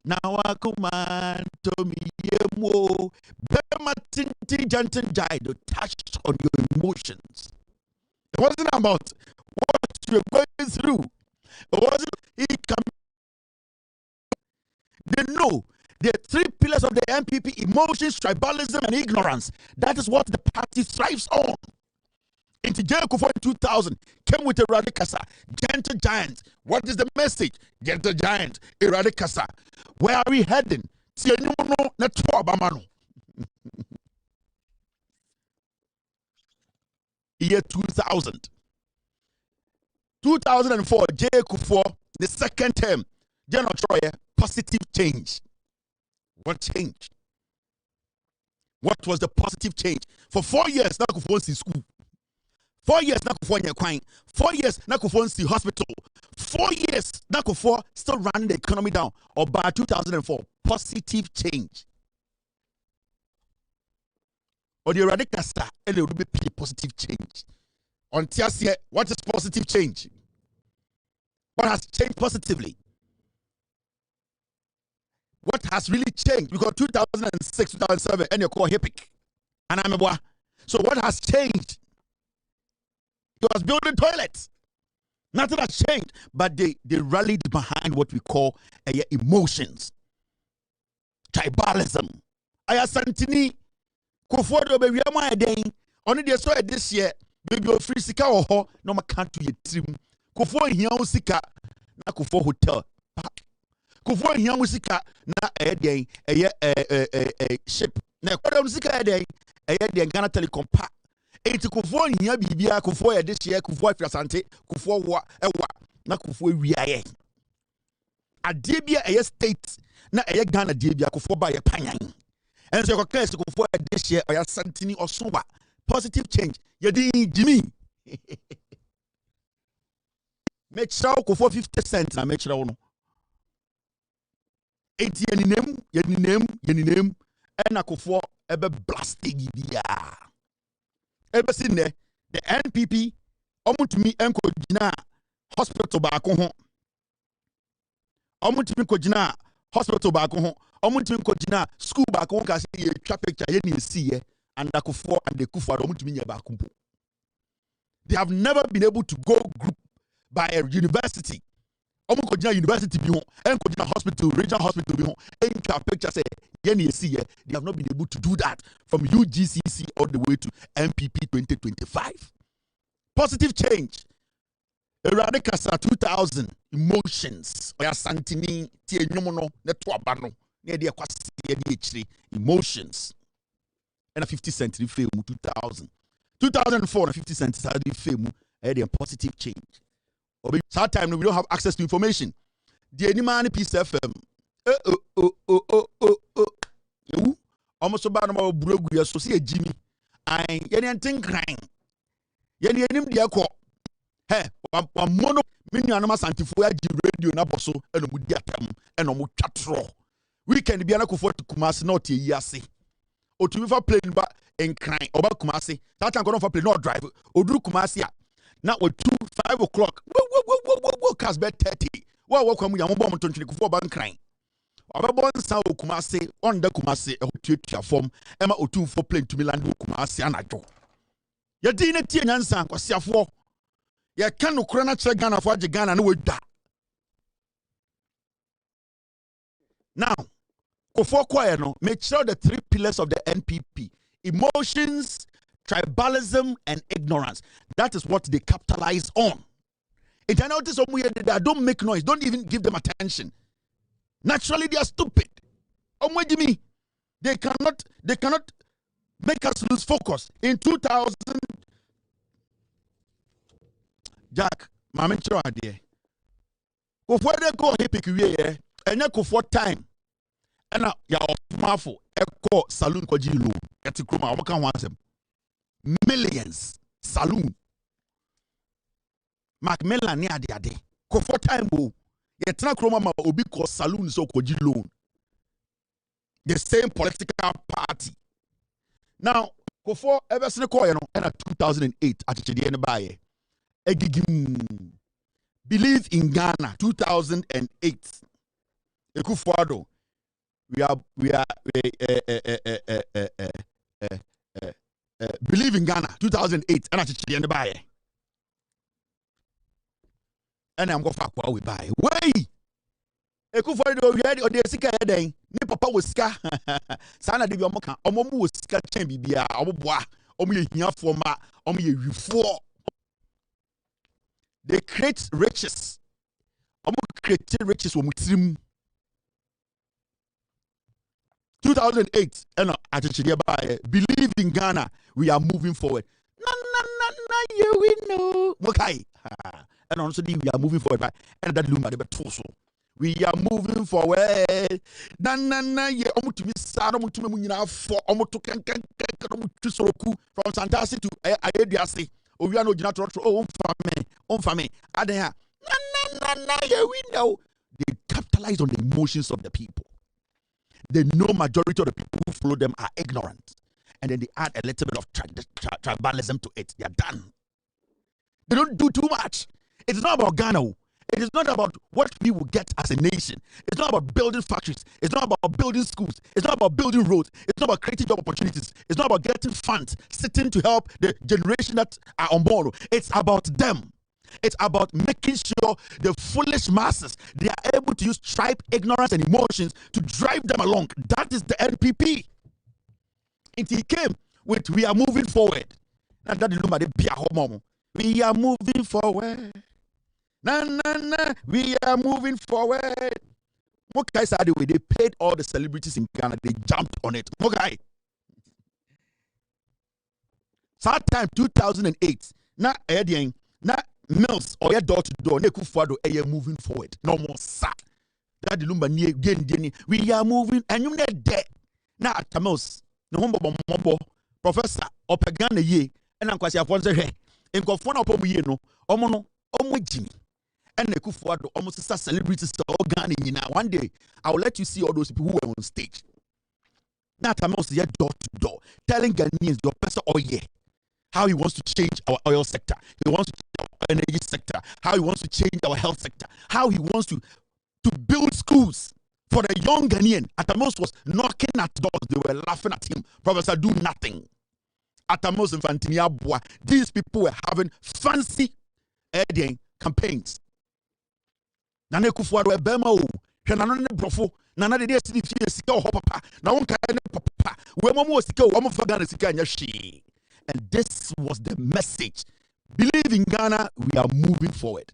Nawakuman. Domiemu. Bematinti gentle giant touched on your emotions. It wasn't about what you're going through. It wasn't. They know the three pillars of the MPP: emotions, tribalism, and ignorance. That is what the party thrives on. Into J. Kufuor in 2000 came with a Radikasa, Gentle Giant. What is the message? Gentle Giant, a Radikasa. Where are we heading? Year 2000. 2004, J. Kufuor, the second term, General Troye, positive change. What changed? What was the positive change? For 4 years, now Kufuor in school. 4 years, now Kufuor in Kwang. 4 years, now Kufuor in hospital. 4 years, now Kufuor still running the economy down. Or by 2004, positive change. Or the radical star, and it will be positive change. On Tiasia, what is positive change? What has changed positively? What has really changed? Because 2006, 2007, and you call HIPIC. And I'm a so what has changed? He was building toilets. Nothing has changed. But they rallied behind what we call emotions. Tribalism. Aya Santini, Kufuor do be wiama eden. Only they saw it this year. Baby free sika oho no ma can't to ye trim. Kufuor hia sika na Kufuor hotel. Kufuor hia sika na den ship. Na kodam sika den den Ghana Telecom pa. Enti Kufuor hia bibia Kufuor this year Kufuor Asante Kufuor wa ewa na Kufuor wiaye. Adebia state na Ghana debia Kufuor ba ye panyan. And so case Kufuor this year Aya Santini Osuwa. Positive change. Yedi Jimmy. Make sure Kufuor 50 cents na make sure no. Enti yeni name na Kufuor ebe blasting bia. Ebe sinne the NPP omutumi enko gina hospital baako ho. Omutumi ko gina hospital baako ho. Omutumi ko gina school baako ho ka se ye twa picture ye ni esi ye. And Kufuor and the Kufuor they have never been able to go group by a university. University and hospital, regional hospital picture say they have not been able to do that from UGCC all the way to MPP 2025. Positive change. Eradicasa 2000 emotions. Oya Santini tie nyomono ne to abano ne de kwase de echire emotions. And a 50 cent film 2000. 2004 and 50 cents film had a positive change. That time we don't have access to information. The any man piece FM. Almost about my brogu associate Jimmy. I anything crying. Yenny dia ko. Hey, one mono mini anoma santifo radio na boso and mudiatam and omu chatro. Weekend be anako for Kumasi not yase. Or to for plane back and crying about Kumasi. That time go for plane not drive. Or do Kumasi. Now at 5 o'clock. Whoa, cast bed 30. Well, welcome we are bomb to for bank crying. Our born sound Kumasi on the Kumasi a form Emma O2 for plane to Milan Kumasi and I do. Ya dina tia nyansa kwa siafo. Ya kanu kurana che Ghana for Ghana no da. Now, Kufuor Kwaye no make sure the 3 pillars of the NPP: emotions, tribalism, and ignorance. That is what they capitalize on. If I notice they don't make noise, don't even give them attention. Naturally, they are stupid. They cannot make us lose focus. In 2000, Jack, Mama Chua there. Kufuor they go HIPIC and Kufuor time. And now ya mafo echo saloon ko ji loan. Eti kroma wo kan wansem. Millions saloon. Macmillan ni ade. Kufuor time bo. Ye tena kroma ma obi ko saloon so ko ji loan. The same political party. Now, Kufuor ever seen ko ye no na 2008 atichede ne baye. Egigim. Believe in Ghana 2008. Kufuor we believe in Ghana 2008 and actually and buy and I'm going for we buy way Kufuor do we had the sika den ni papa was sika sana de bi omoka omomu was sika chen bibia oboboa omu ye hia for ma before they create riches. Create riches when we trim 2008 and believe in Ghana, we are moving forward. You we know. Okay. And also we are moving forward. And that Lumba de we are moving forward. Ye to be sad to me for from Santasi to Ayediasi. Oh, we are no general for me. Adea. We know they capitalize on the emotions of the people. They know majority of the people who follow them are ignorant. And then they add a little bit of tribalism to it. They are done. They don't do too much. It's not about Ghana. It is not about what we will get as a nation. It's not about building factories. It's not about building schools. It's not about building roads. It's not about creating job opportunities. It's not about getting funds, sitting to help the generation that are on board. It's about them. It's about making sure the foolish masses, they are able to use tribe, ignorance, and emotions to drive them along. That is the NPP. And he came with, we are moving forward. And that is we are moving forward. We are moving forward. What guys said they paid all the celebrities in Ghana, they jumped on it. Okay. That time 2008. Now Mills or your door to door, moving forward. No more sa. That the lumber near again. We are moving, and you're not dead. Now at Mills, no humble Professor Opagana ye, and I'm quite a sponsor here. And go for no no, Omono, Jimmy. And the Kufuado almost a celebrities to Ghana. One day I will let you see all those people who were on stage. Now at Mills, your door to door, telling Ghanaians your person oh yeah. How he wants to change our oil sector. He wants to change our energy sector. How he wants to change our health sector. How he wants to build schools for the young Ghanaian. Atamos was knocking at doors. They were laughing at him. Professor, do nothing. Atamos and Fantiniabua. These people were having fancy campaigns. Nane Kufuado Bema o. Hwenanone brofo. Nana de destiny fie sika ho papa. Na won kan papa. We momo sika o mo fa Ghana sika nya hwe. And this was the message. Believe in Ghana, we are moving forward.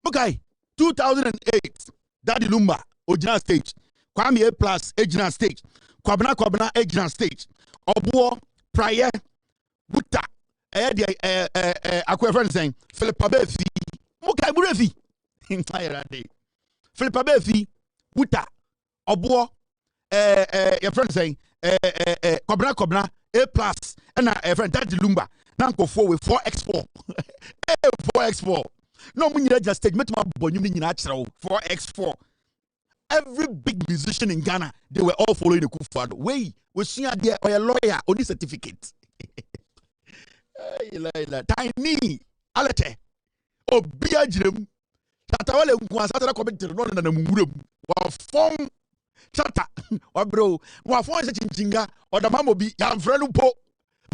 Okay, 2008, Daddy Lumba, original stage. Kwame A Plus, original stage. Kwabena, original stage. Obuo, Prayer, Buta, Akwe friend saying, Philip Abefi, Mukai Burefi. Entire day. Philip Abefi, Buta, Obuo, your friend saying, Kwabena, A Plus, and a friend Daddy Lumba, Nanko 4 with 4x4. 4x4. No, when you just stage, met my boy, you mean natural 4x4. Every big musician in Ghana, they were all following the Kufuado. Way, we see there or a lawyer only certificate. Tiny, alete, oh, Biajim, Tatawale, Quasata commented on the Murum, while form Chata, or bro, while for such in Jinga, or the Mammo be young friend po,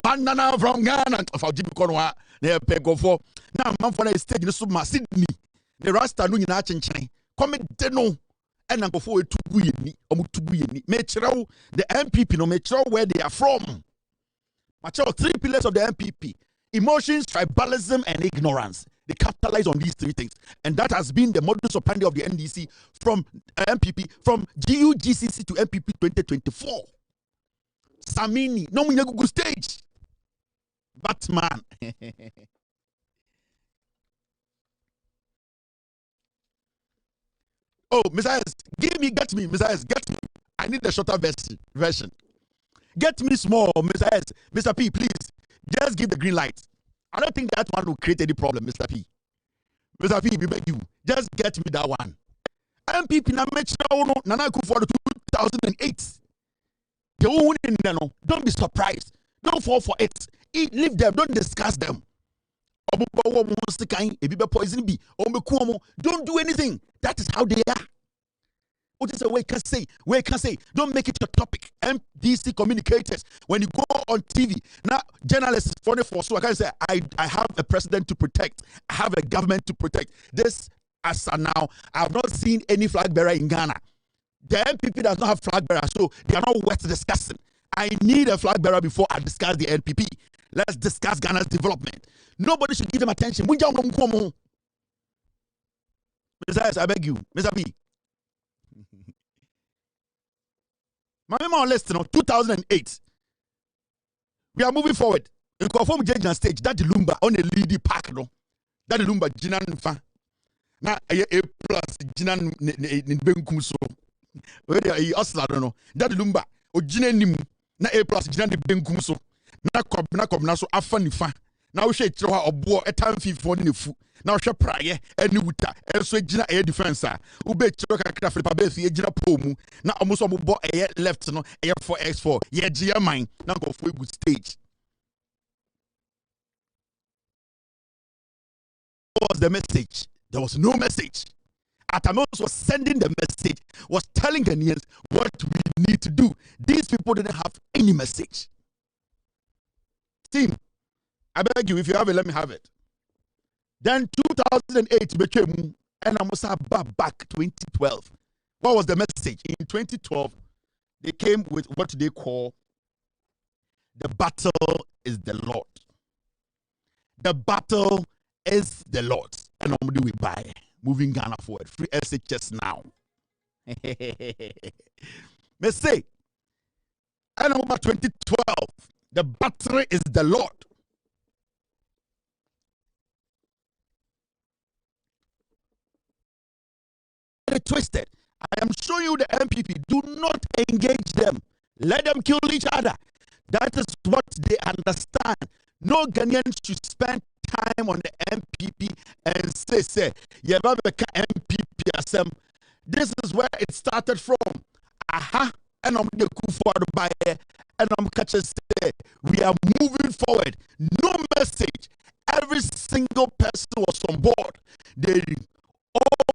Banana from Ghana, for Jim Conwa, near Pego for. Now, man for a stage in Suma Sydney, the Rasta Nunin Archin, comment no. And number 4 to Guyani, or Mutuguyani, Metro, the MPP, no Metro where they are from. Macho, 3 pillars of the MPP: emotions, tribalism, and ignorance. They capitalize on these 3 things, and that has been the modus operandi of the NDC from MPP, from GUGCC to MPP 2024. Samini, no Google stage. Batman. Oh, Messiah, get me, Messiah, get me. I need the shorter version. Get me small, Messiah. Mr. P, please, just give the green light. I don't think that one will create any problem, Mr. P. Mr. P, we beg you, just get me that one. MPP na Nana Kufuado 2008. They won't know. Don't be surprised. Don't fall for it. Leave them. Don't discuss them. Don't do anything. That is how they are. What is a way can say? Where can say? Don't make it your topic. MDC communicators, when you go on TV, now journalists for so I can say I have a president to protect. I have a government to protect. This as of now, I have not seen any flag bearer in Ghana. The NPP does not have flag bearer, so they are not worth discussing. I need a flag bearer before I discuss the NPP. Let's discuss Ghana's development. Nobody should give them attention. Mr. I beg you, Mr. B. My memory list, 2008. We are moving forward. In conform judgment stage, that the Lumba on a leady park, no. That the Lumba Jinan fa. Na A plus Jinan in Benkum so. Where they are Osla, no. That the Lumba or Jinan na A plus Jinan de Benkum so. Na kob so afani fa. Now we say throw a boy a time fee for the foot. Now she prayer any wuta so Jina air defense. Ube choka craft for Befi Jina pomu. Now almost a boy air left no air 4x4. Yeah, Gia mine. Now go for a good stage. What was the message? There was no message. Atamos was sending the message, was telling Ghanaians what we need to do. These people didn't have any message. Team, I beg you, if you have it, let me have it. Then 2008 became, and I must have back 2012. What was the message? In 2012, they came with what they call the battle is the Lord. The battle is the Lord. And I'm doing by moving Ghana forward. Free SHS now. Me say, and I'm about 2012. The battery is the Lord. They twisted. I am showing you the MPP. Do not engage them. Let them kill each other. That is what they understand. No Ghanaian should spend time on the MPP and say, yeah, MPP asem. This is where it started from. Aha, and I'm the coup for the buyer, and I'm catching say we are moving forward. No message. Every single person was on board. They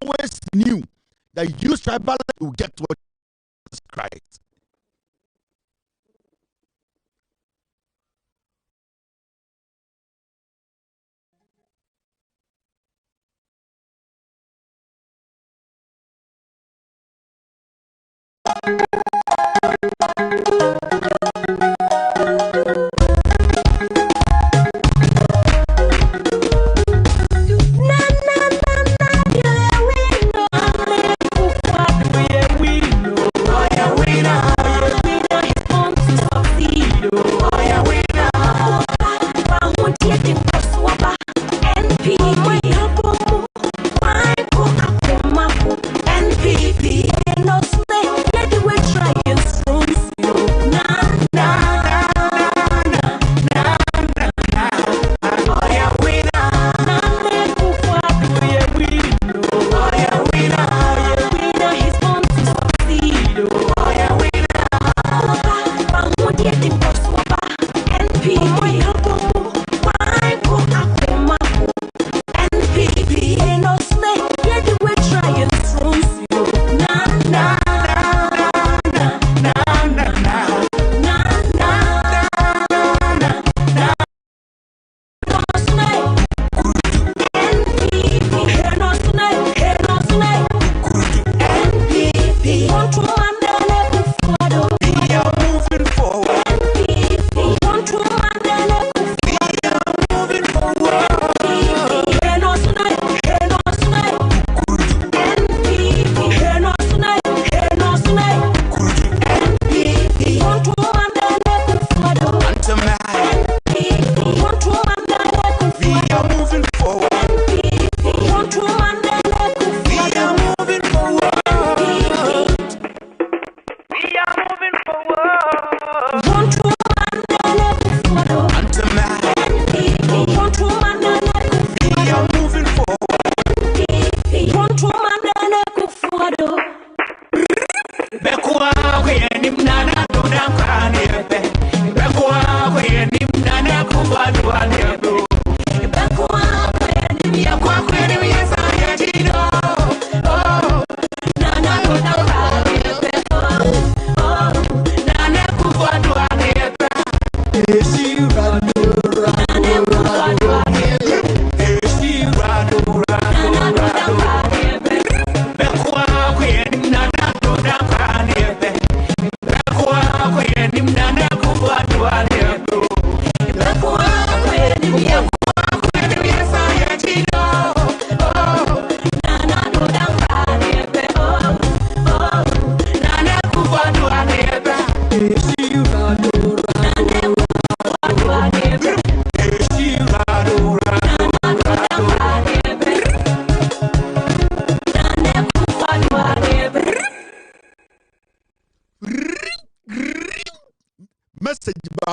always knew that use tribal will get what Jesus Christ. We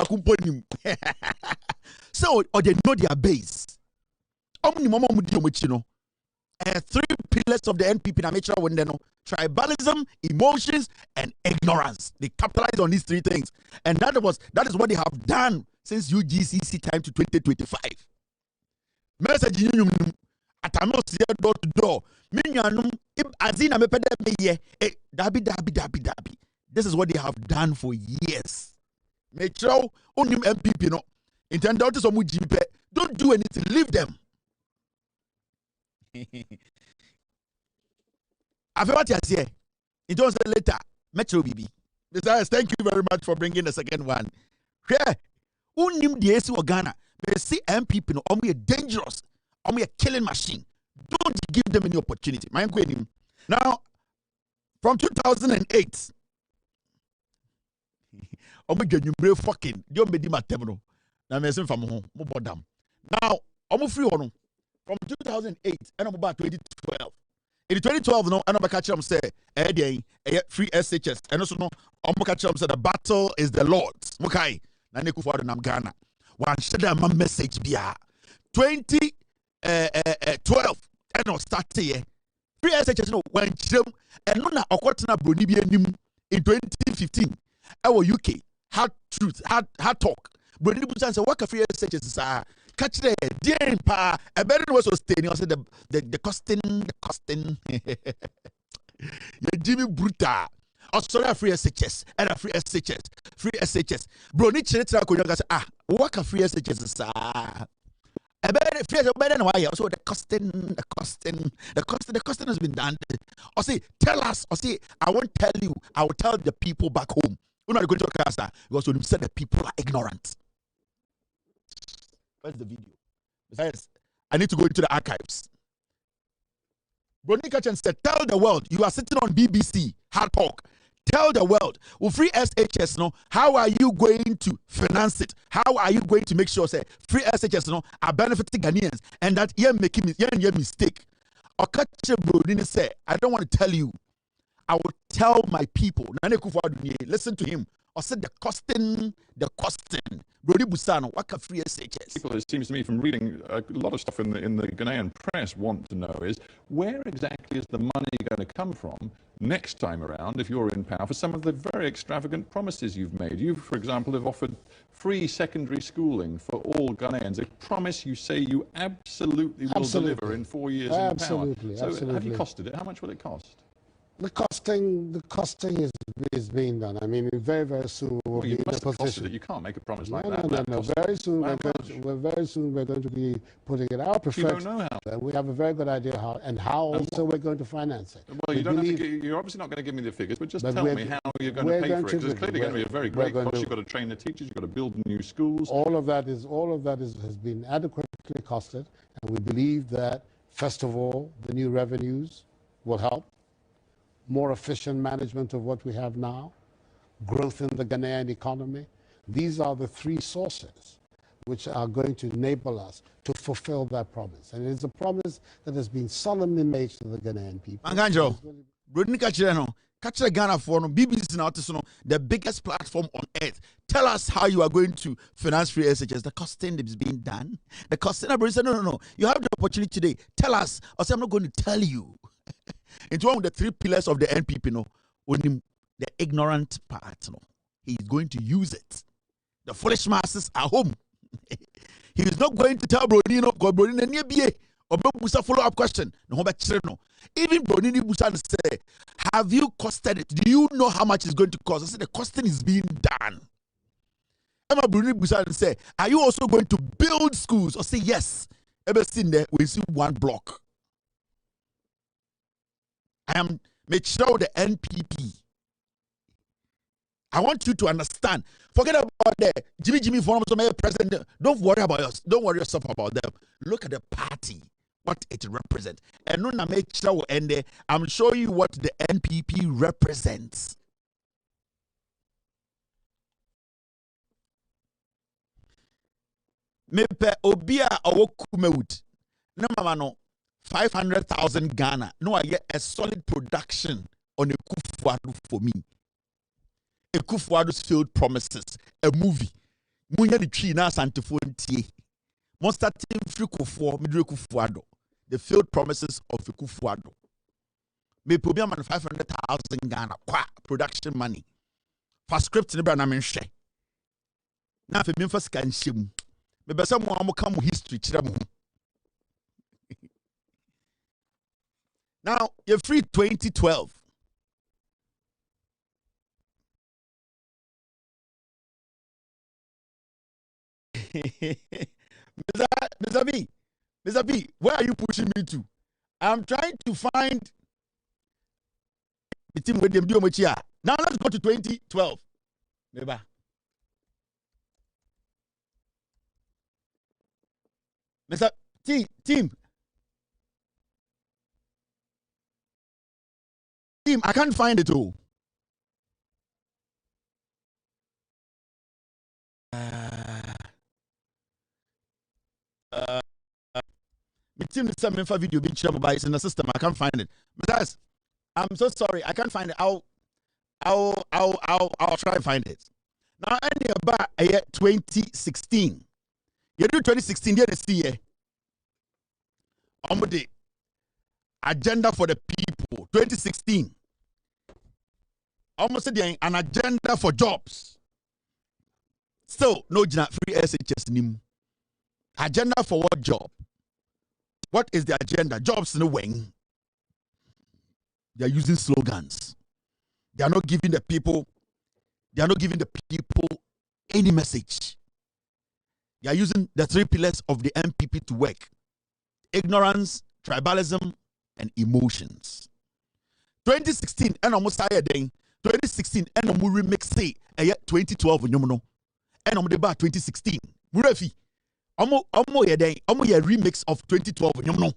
bakumponim. So or they know their base. Three pillars of the NPP na make sure when they know tribalism, emotions, and ignorance. They capitalize on these three things, and that is what they have done since UGCC time to 2025. Message you atamo see door to door. Minyanum azina mepede me ye dabi. This is what they have done for years. Make sure unim MPP no intend out to some GP. Don't do anything. Leave them. I've what you say. It was later. Metro BB. Besides, thank you very much for bringing the second one. Yeah. Unim the AC Ghana. They see MPP no a dangerous. A killing machine. Don't give them any opportunity. Now, from 2008, fucking now, I'm free on from 2008 and I'm about 2012. In 2012, no, I'm catch them say, free SHS, and also no, I'm catch them say the battle is the Lord's. Okay, na neku for the Ghana. One share my message bia 2012 and no start here. Free SHS no when them and no na okotena broni bi anim in 2015. Our UK hard truth, hard talk. Broni busan say what free SHS is catch the dear pa a better was sustaining also the costing Jimmy Bruta also free SHS and a free SHS bro ni chiritra ko yoga say what ka free SHS is a better why also the costing has been done. Or say tell us or say I won't tell you, I will tell the people back home. We're not going to talk because when you said the people are ignorant. Where's the video? Besides, I need to go into the archives. Broni Kachan said, tell the world, you are sitting on BBC, hard talk. Tell the world, with free SHS, no, how are you going to finance it? How are you going to make sure, say, free SHS, no, are benefiting Ghanaians and that you're making a mistake? Okache Broni say, I don't want to tell you. I will tell my people. Listen to him. I said the costing. Brody Busano, what can free SHS? People, it seems to me, from reading a lot of stuff in the Ghanaian press, want to know is where exactly is the money going to come from next time around, if you're in power, for some of the very extravagant promises you've made. You, for example, have offered free secondary schooling for all Ghanaians. A promise you say you absolutely will deliver in 4 years in power. So have you costed it? How much will it cost? The costing is being done. I mean, very, very soon we'll be in a position. You can't make a promise like that. No. Very soon we're going to be putting it out. You don't know how. We have a very good idea how also we're going to finance it. Well, you're obviously not going to give me the figures, but just tell me how you're going to pay for it. Because it's clearly going to be a very great cost. You've got to train the teachers. You've got to build new schools. All of that has been adequately costed, and we believe that first of all the new revenues will help. More efficient management of what we have now, growth in the Ghanaian economy. These are the three sources which are going to enable us to fulfill that promise. And it's a promise that has been solemnly made to the Ghanaian people. Anganjo, Ghana for BBC now to the biggest platform on earth. Tell us how you are going to finance free SHS. The costing that is being done. The costing. No. You have the opportunity today. Tell us. Or say I'm not going to tell you. It's one of the three pillars of the NPP, the ignorant part, He's going to use it. The foolish masses are home. He is not going to tell Bronino, God Bronino, or Busa follow-up question. Even Bronini Busa say, have you costed it? Do you know how much it's going to cost? I said, the costing is being done. Emma Bronini Busa say, are you also going to build schools? Or say, yes. Ever seen there, we see one block. I am make sure the NPP. I want you to understand. Forget about the Jimmy Forum, president. Don't worry about us. Don't worry yourself about them. Look at the party, what it represents. And no, make sure and I'm showing you what the NPP represents. Mepe obia awokumewut. No mama 500,000 Ghana. No, I get a solid production on a Kufuor for me. A Kufuor's failed promises. A movie. Munya the tree na santifo ntie. Mo starting free Kufuor, midre Kufuor. The failed promises of Kufuor. Me probably man 500,000 Ghana kwa production money. For script ne bra na men hwe. Na fe me first kan hyem. Me be say mo am history kire mo. Now, you're free 2012. Mr. B, where are you pushing me to? I'm trying to find the team with them do much here. Now let's go to 2012. Maybe. Mr. Team, I can't find it all. My team is sending me video being shared by in the system. I can't find it. Besides, I'm so sorry. I can't find it. I'll try and find it. Now, any about 2016. You do 2016. Here is the agenda for the people. 2016. Almost an agenda for jobs. Still, no free SHS nim. Agenda for what job? What is the agenda? Jobs in the wing. They are using slogans. They are not giving the people any message. They are using the 3 pillars of the MPP to work. Ignorance, tribalism, and emotions. 2016, and almost tired day. 2016, and almost remix 2012 and 2016. Murefi. Omo ye remix of 2012 no.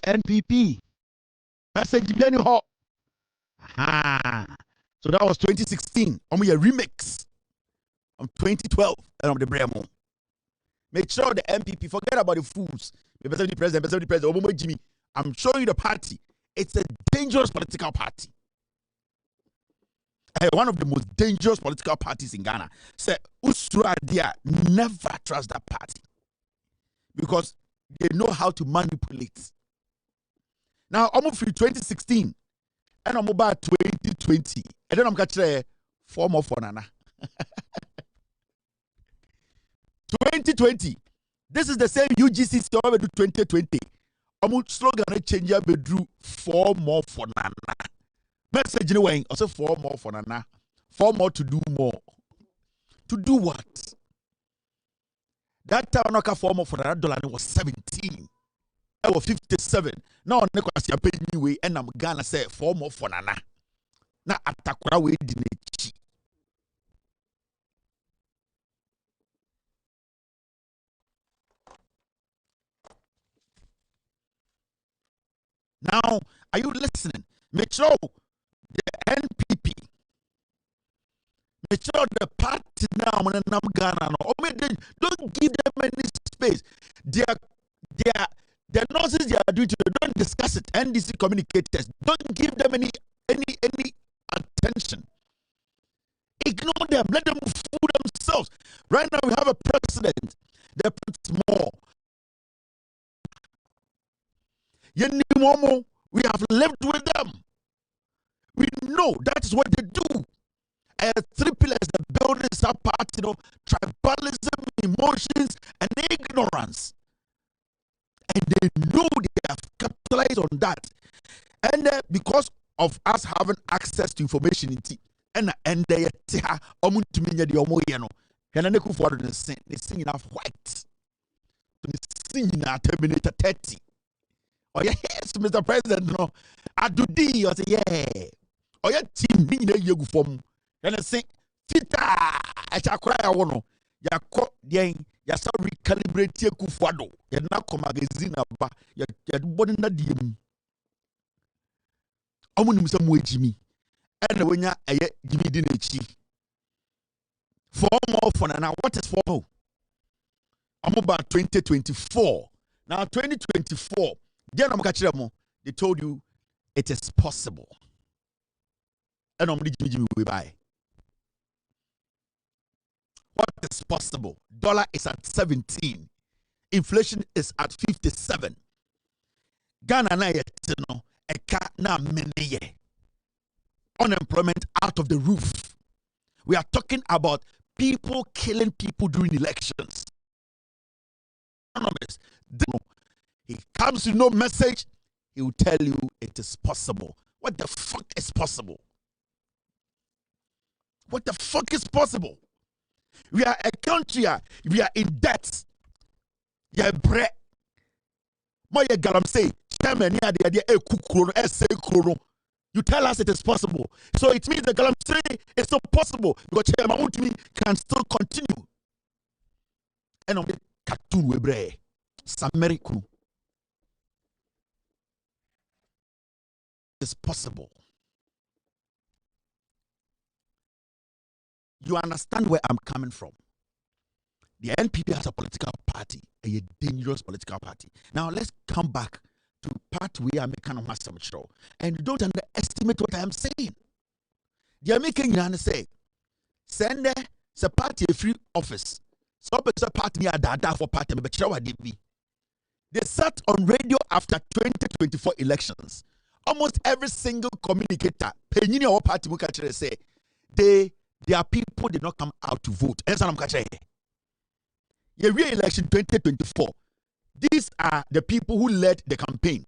NPP. Message Benny Ho. So that was 2016. I'm a remix of 2012 and of the Bremo. Make sure the MPP, forget about the fools. The president, Jimmy. I'm showing you the party. It's a dangerous political party. One of the most dangerous political parties in Ghana. Say, Usuradia, never trust that party. Because they know how to manipulate. Now, I'm free 2016. And I'm about 2020. And then I'm catching 4 more for Nana. 2020. This is the same UGC story we do 2020. I'm slogan change up drew 4 more for Nana. Message in way, also 4 more for Nana. 4 more to do more. To do what? That time I got 4 more for Nana dollar was 17. I was 57. Now I negotiate pay anyway, and I'm gonna say 4 more for Nana. Now atakura we dinechi. Now, are you listening? Make sure the NPP, make sure the party now in Ghana, don't give them any space. The nonsense they are doing, don't discuss it. NDC communicators, don't give them any attention. Ignore them. Let them fool themselves. Right now we have a president that puts more. We have lived with them. We know that is what they do. 3 pillars, the buildings are part, tribalism, emotions, and ignorance. And they know they have capitalized on that. And because of us having access to information, and they are sing enough white. They sing enough Terminator 30. Oh yes, Mr. President, no. I do D. I say yeah. Oh yeah, team me na yegu form. And I say fita. I shall cry. I want no. Ya ko den. Ya sa recalibrate ye kufuado. Ya na ko magazine aba. Ya body na diem. Omo nim sa mo Jimmy. And when ya Jimmy di na chi. 4 more for now. What is 4 more? I'm about 2024. Now 2024. They told you it is possible. And I'm Jimmy we buy. What is possible? Dollar is at 17. Inflation is at 57. Ghana na yetino eka na meneye. Unemployment out of the roof. We are talking about people killing people during elections. He comes with no message, he will tell you it is possible. What the fuck is possible? What the fuck is possible? We are a country, we are in debt. Yeah, bread. Moye galam say, chairman, you tell us it is possible. So it means the galam say it's not possible because chairman can still continue. And on the cartoon we bread. Sameriku. It's possible. You understand where I'm coming from? The NPP has a political party, a dangerous political party. Now let's come back to part we are making a master show. And don't underestimate what I am saying. They are making you say, send the party a free office. So a party near data for party, but they sat on radio after 2024 elections. Almost every single communicator, Penini or party will catch say, their people did not come out to vote. That's what I'm catching. The re-election 2024. These are the people who led the campaign.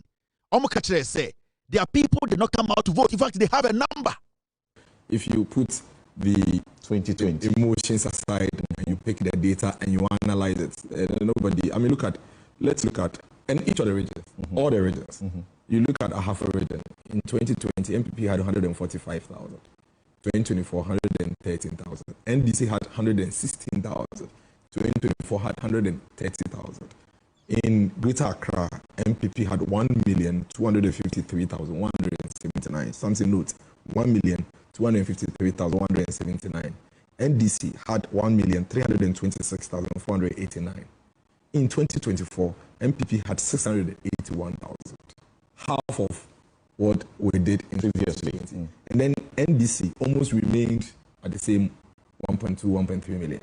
I'm catching say, their people did not come out to vote. In fact, they have a number. If you put the 2020 emotions aside and you pick the data and you analyze it, let's look at, and each of the regions, all the regions. You look at a half a region. In 2020, MPP had 145,000. 2024, 113,000. NDC had 116,000. 2024 had 130,000. In Greater Accra, MPP had 1,253,179. Something note, 1,253,179. NDC had 1,326,489. In 2024, MPP had 681,000. Half of what we did in previously. And then NDC almost remained at the same 1.2, 1.3 million.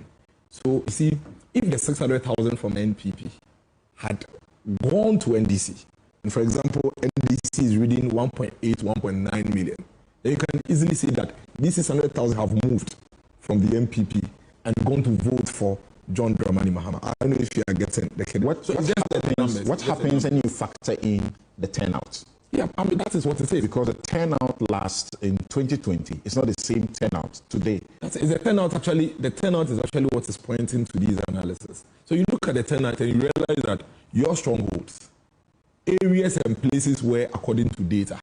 So you see, if the 600,000 from NPP had gone to NDC, and for example, NDC is reading 1.8, 1.9 million, then you can easily say that these 600,000 have moved from the MPP and gone to vote for John Dramani Mahama. I don't know if you are getting the credit. What happens when you factor in the turnout? Yeah, I mean, that is what it is. Because the turnout last in 2020 is not the same turnout today. The turnout is actually what is pointing to these analysis. So you look at the turnout and you realize that your strongholds, areas and places where, according to data,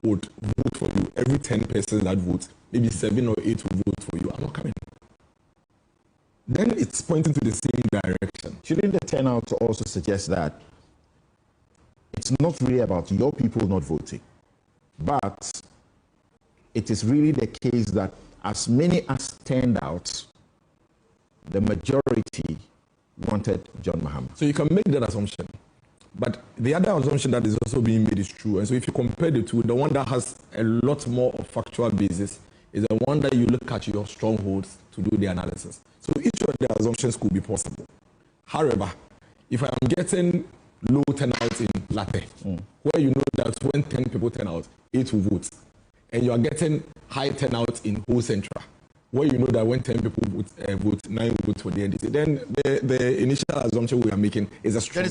would vote for you, every 10 persons that vote, maybe 7 or 8 will vote for you, are not coming. Then it's pointing to the same direction. Shouldn't the turnout also suggest that it's not really about your people not voting, but it is really the case that as many as turned out, the majority wanted John Mahama? So you can make that assumption. But the other assumption that is also being made is true. And so if you compare the two, the one that has a lot more of factual basis is the one that you look at your strongholds to do the analysis. So each of the assumptions could be possible. However, if I am getting low turnout in Latte, where you know that when 10 people turn out, 8 will vote, and you are getting high turnout in whole Central, where you know that when 10 people vote, 9 will vote for the NDC, then the initial assumption we are making is a strong.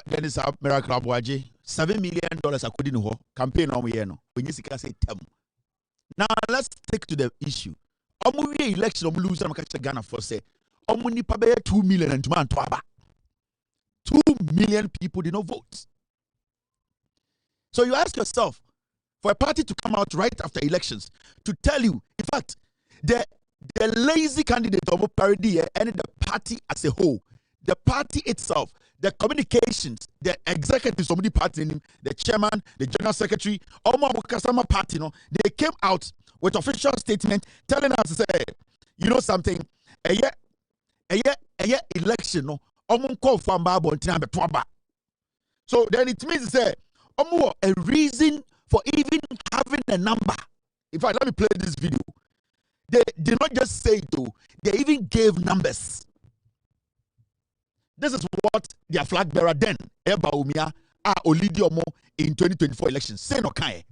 Dennis Miracle Abuaji, $7 million according to campaign on Yeno. When you see them. Now let's take to the issue. Omu election omu lose Ghana for say omu nipa be 2 million and 2 million people did not vote. So you ask yourself, for a party to come out right after elections to tell you, in fact, the lazy candidate of parody and the party as a whole, the party itself, the communications, the executives of the party, the chairman, the general secretary, Kasama party, they came out with official statement telling us, say, you know something, a year election, so then it means say a reason for even having a number. In fact, let me play this video. They did not just say it though, they even gave numbers. This is what their flag bearer then, Eba Umia, Olidiomo in 2024 elections. Say no kai.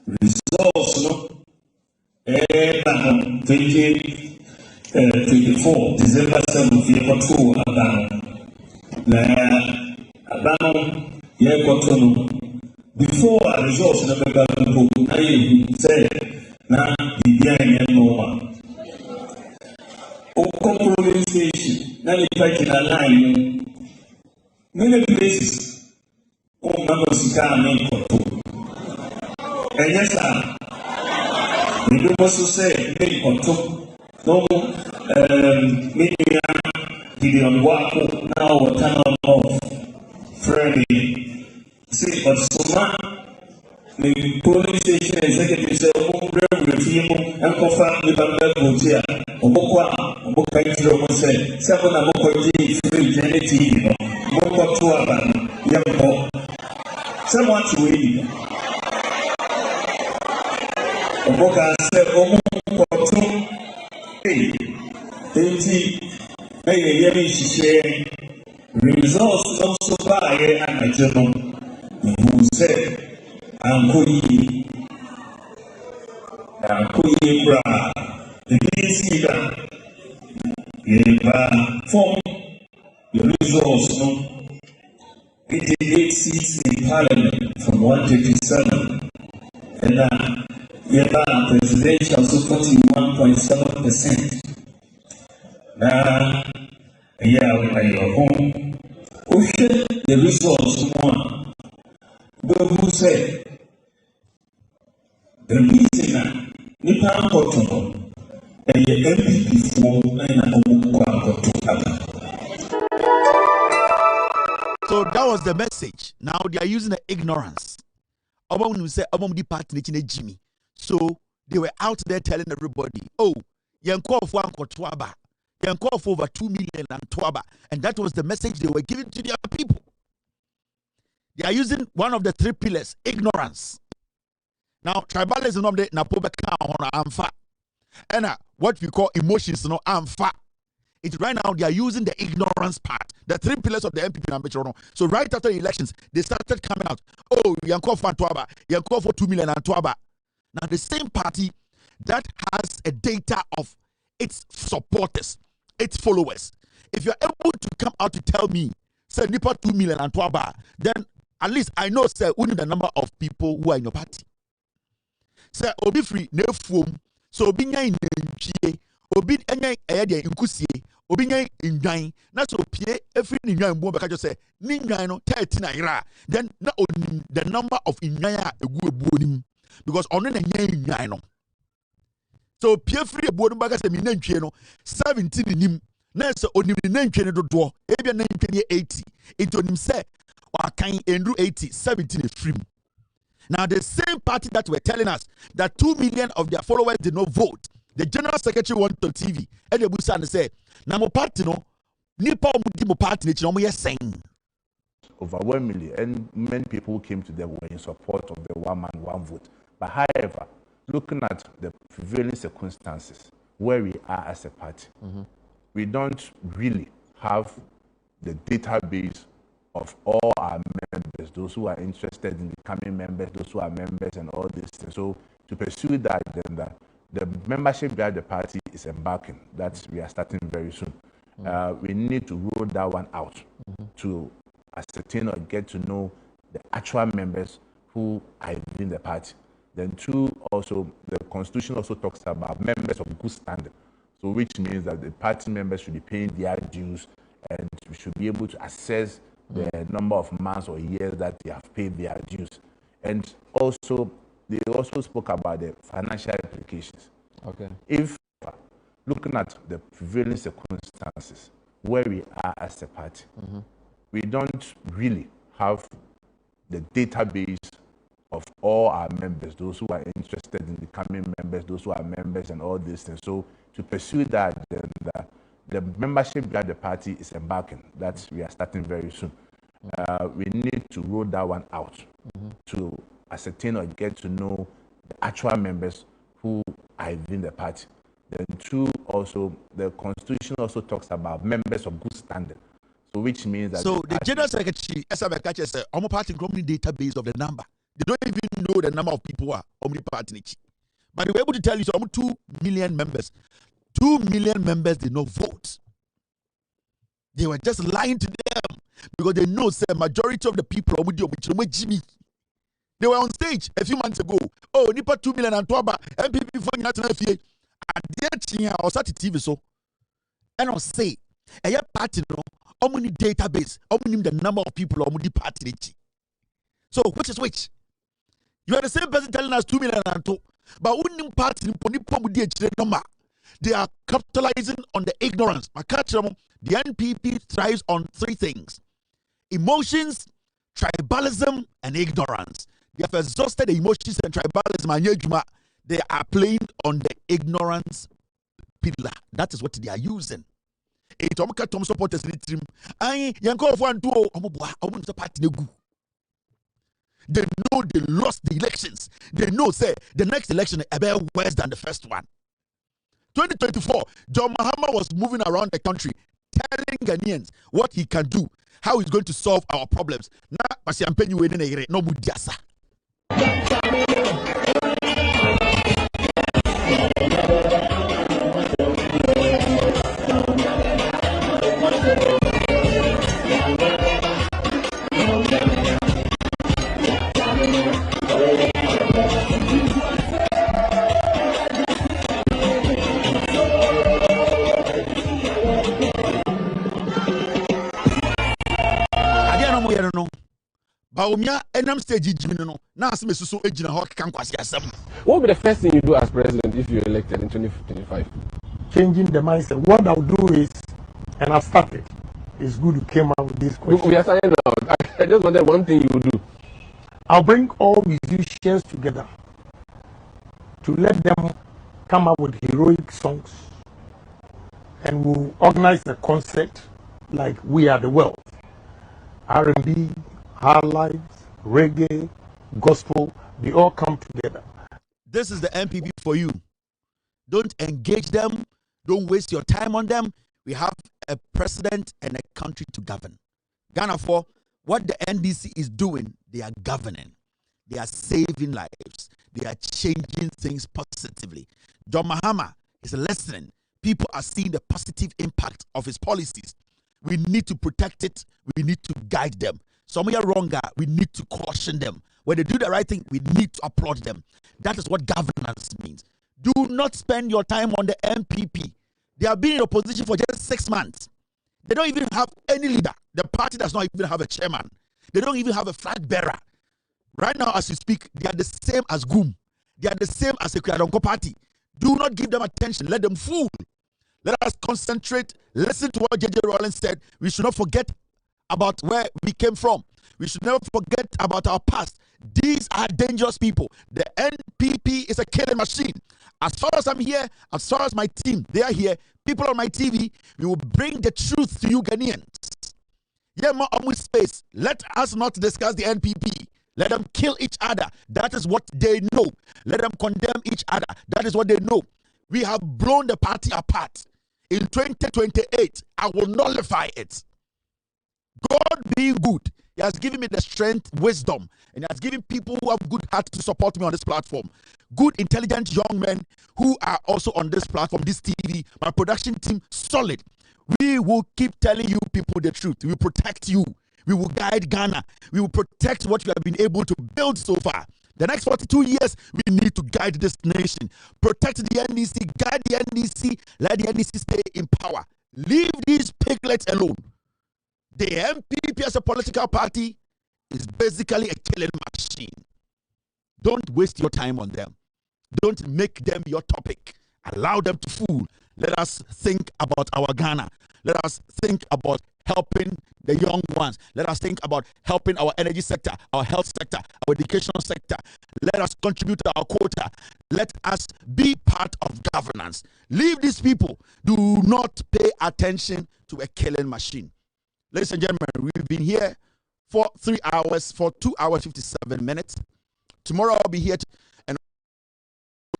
Results no 2024 December 7th year before our results no say na bibia no controlling station na the parking line many places and yes, sir. We do also say, make control. No, media, Gideon Wako, now we're turning off. Friday. See, but so much, the police station executive said, review and confirm the Bamboo here. Obokwa, Obokwa, said, Seven Aboko free TV, Boko to Aban, Yambo. Someone to wait. Oboka said, Omo, results also by and I don't who said, Ankoyi, Bra, the BC, form the results, 88 seats in Parliament from 137, and presidential so 41.7%. Now, your home. The results one. But who said the reason Nipan Kotono MPP So that was the message. Now they are using the ignorance. Jimmy. So they were out there telling everybody, oh, you call for Twaba. You call for over 2 million and Twaba. And that was the message they were giving to their people. They are using one of the 3 pillars, ignorance. Now, tribalism of the Napobeka on Amfa. And what we call emotions, no Amfa. It's right now they are using the ignorance part, the 3 pillars of the MPP and. So right after the elections, they started coming out. Oh, you call for Twaba, you call for 2 million and Twaba. Now the same party that has a data of its supporters, its followers. If you're able to come out to tell me, say Nipa 2 million and Twaba, then at least I know, say, only the number of people who are in your party. Say, Obi free, ne foam, so Obi nyai nenchie, Obi nyai ayade inkusie, Obi nyai injai, na so pie, every nyai mbo beka just say, ni nyai no, 30 na ira, then na only the number of nyai ebu because only the nyai no. So pie free ebu beka say, mi nenchie no, 17 nim, na so onim nenchie no do, ebia nenchie 80, it onim say, or can endure 80, 17 is free. Now, the same party that were telling us that 2 million of their followers did not vote, the general secretary went to TV and the Busa and said, Namo party no, Nipa Mudimo party, no saying. Over 1 million, and many people came to them were in support of the 1 man, 1 vote. But however, looking at the prevailing circumstances where we are as a party, we don't really have the database of all our members, those who are interested in becoming members, those who are members and all this. So to pursue that, then the membership drive the party is embarking. That we are starting very soon. We need to roll that one out to ascertain or get to know the actual members who are within the party. Then 2, also, the constitution also talks about members of good standing. So which means that the party members should be paying their dues and we should be able to assess the number of months or years that they have paid their dues. And also, they also spoke about the financial implications. Okay. If looking at the prevailing circumstances where we are as a party, we don't really have the database of all our members, those who are interested in becoming members, those who are members and all these things. So to pursue that, then the membership drive the party is embarking. That we are starting very soon. We need to roll that one out to ascertain or get to know the actual members who are within the party. Then 2, also, the constitution also talks about members of good standing. So which means that... So the general secretary, SMK, said, I'm a party database of the number. They don't even know the number of people who are Omni Party. But they were able to tell you, so 2 million members. 2 million members did not vote. They were just lying to them because they know the majority of the people they were on stage a few months ago. Oh, Nipa 2 million and Twaba MPP for National FA. And or such TV so. And I'll say, a party no, omni database, omni the number of people omni party. So which is which? You are the same person telling us 2 million and 2, but only party number. They are capitalizing on the ignorance. The NPP thrives on 3 things: emotions, tribalism, and ignorance. They have exhausted the emotions and tribalism, and they are playing on the ignorance pillar. That is what they are using. They know they lost the elections. They know, say, the next election is better worse than the first one. 2024, John Mahama was moving around the country telling Ghanaians what he can do, how he's going to solve our problems. Now, no mudiasa. What will be the first thing you do as president if you're elected in 2025? changing the mindset. What I'll do is, and I've started, it's good you came out with this question. We are signing out. I just wanted one thing you will do. I'll bring all musicians together to let them come up with heroic songs, and we'll organize a concert like We Are the World. R&B, hard lives, reggae, gospel, they all come together. This is the NPP for you. Don't engage them. Don't waste your time on them. We have a president and a country to govern. Ghana, for what the NDC is doing, they are governing. They are saving lives. They are changing things positively. John Mahama is listening. People are seeing the positive impact of his policies. We need to protect it. We need to guide them. Some are wronger. We need to caution them. When they do the right thing, we need to applaud them. That is what governance means. Do not spend your time on the NPP. They have been in opposition for just 6 months. They don't even have any leader. The party does not even have a chairman. They don't even have a flag bearer. Right now, as you speak, they are the same as GUM. They are the same as the Kwadonko party. Do not give them attention. Let them fool. Let us concentrate. Listen to what J.J. Rawlings said. We should not forget about where we came from. We should never forget about our past. These are dangerous people. The NPP is a killing machine. As far as I'm here, as far as my team, they are here, people on my TV, we will bring the truth to you Ghanaians. Yeah, more almost space. Let us not discuss the NPP. Let them kill each other. That is what they know. Let them condemn each other. That is what they know. We have blown the party apart. In 2028, I will nullify it. God being good, He has given me the strength, wisdom, and He has given people who have good hearts to support me on this platform. Good, intelligent young men who are also on this platform, this TV, my production team, solid. We will keep telling you people the truth. We will protect you. We will guide Ghana. We will protect what we have been able to build so far. The next 42 years, we need to guide this nation. Protect the NDC, guide the NDC, let the NDC stay in power. Leave these piglets alone. The NPP as a political party is basically a killing machine. Don't waste your time on them. Don't make them your topic. Allow them to fool. Let us think about our Ghana. Let us think about helping the young ones. Let us think about helping our energy sector, our health sector, our educational sector. Let us contribute to our quota. Let us be part of governance. Leave these people. Do not pay attention to a killing machine. Ladies and gentlemen, we've been here for 2 hours, 57 minutes. Tomorrow I'll be here and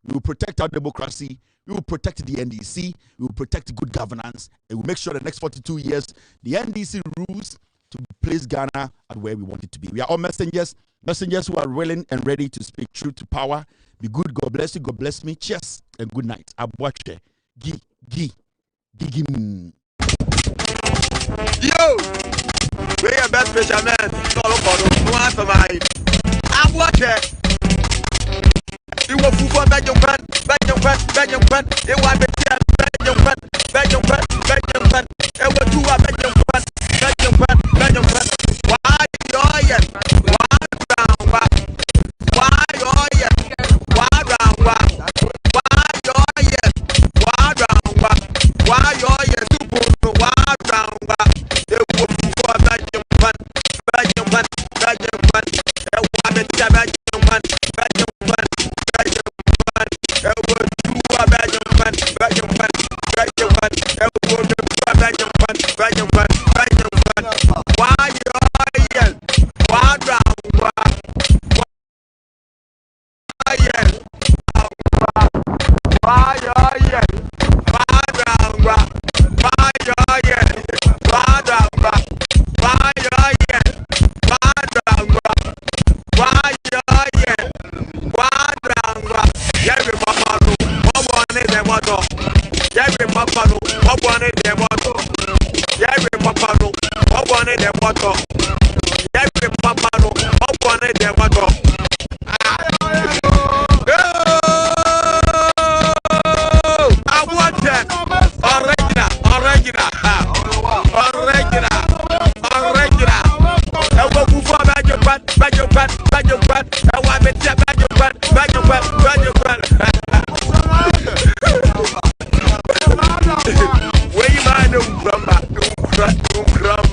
we will protect our democracy. We will protect the NDC. We will protect good governance. And we'll make sure the next 42 years, the NDC rules to place Ghana at where we want it to be. We are all messengers who are willing and ready to speak truth to power. Be good. God bless you. God bless me. Cheers and good night. Abuache. Gigim. Yo! We are best fishermen. Solo for no one survive. Abuache. You will fool Belgium friend. It was Belgium friend. It was two Belgium friend. Why oh yes? Why round back? Why oh yes? Why round back? Why oh yes? Why round back? Why oh yes? Why round back? It was fool Belgium friend. It was Belgium friend. It was two Belgium friend.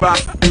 nipa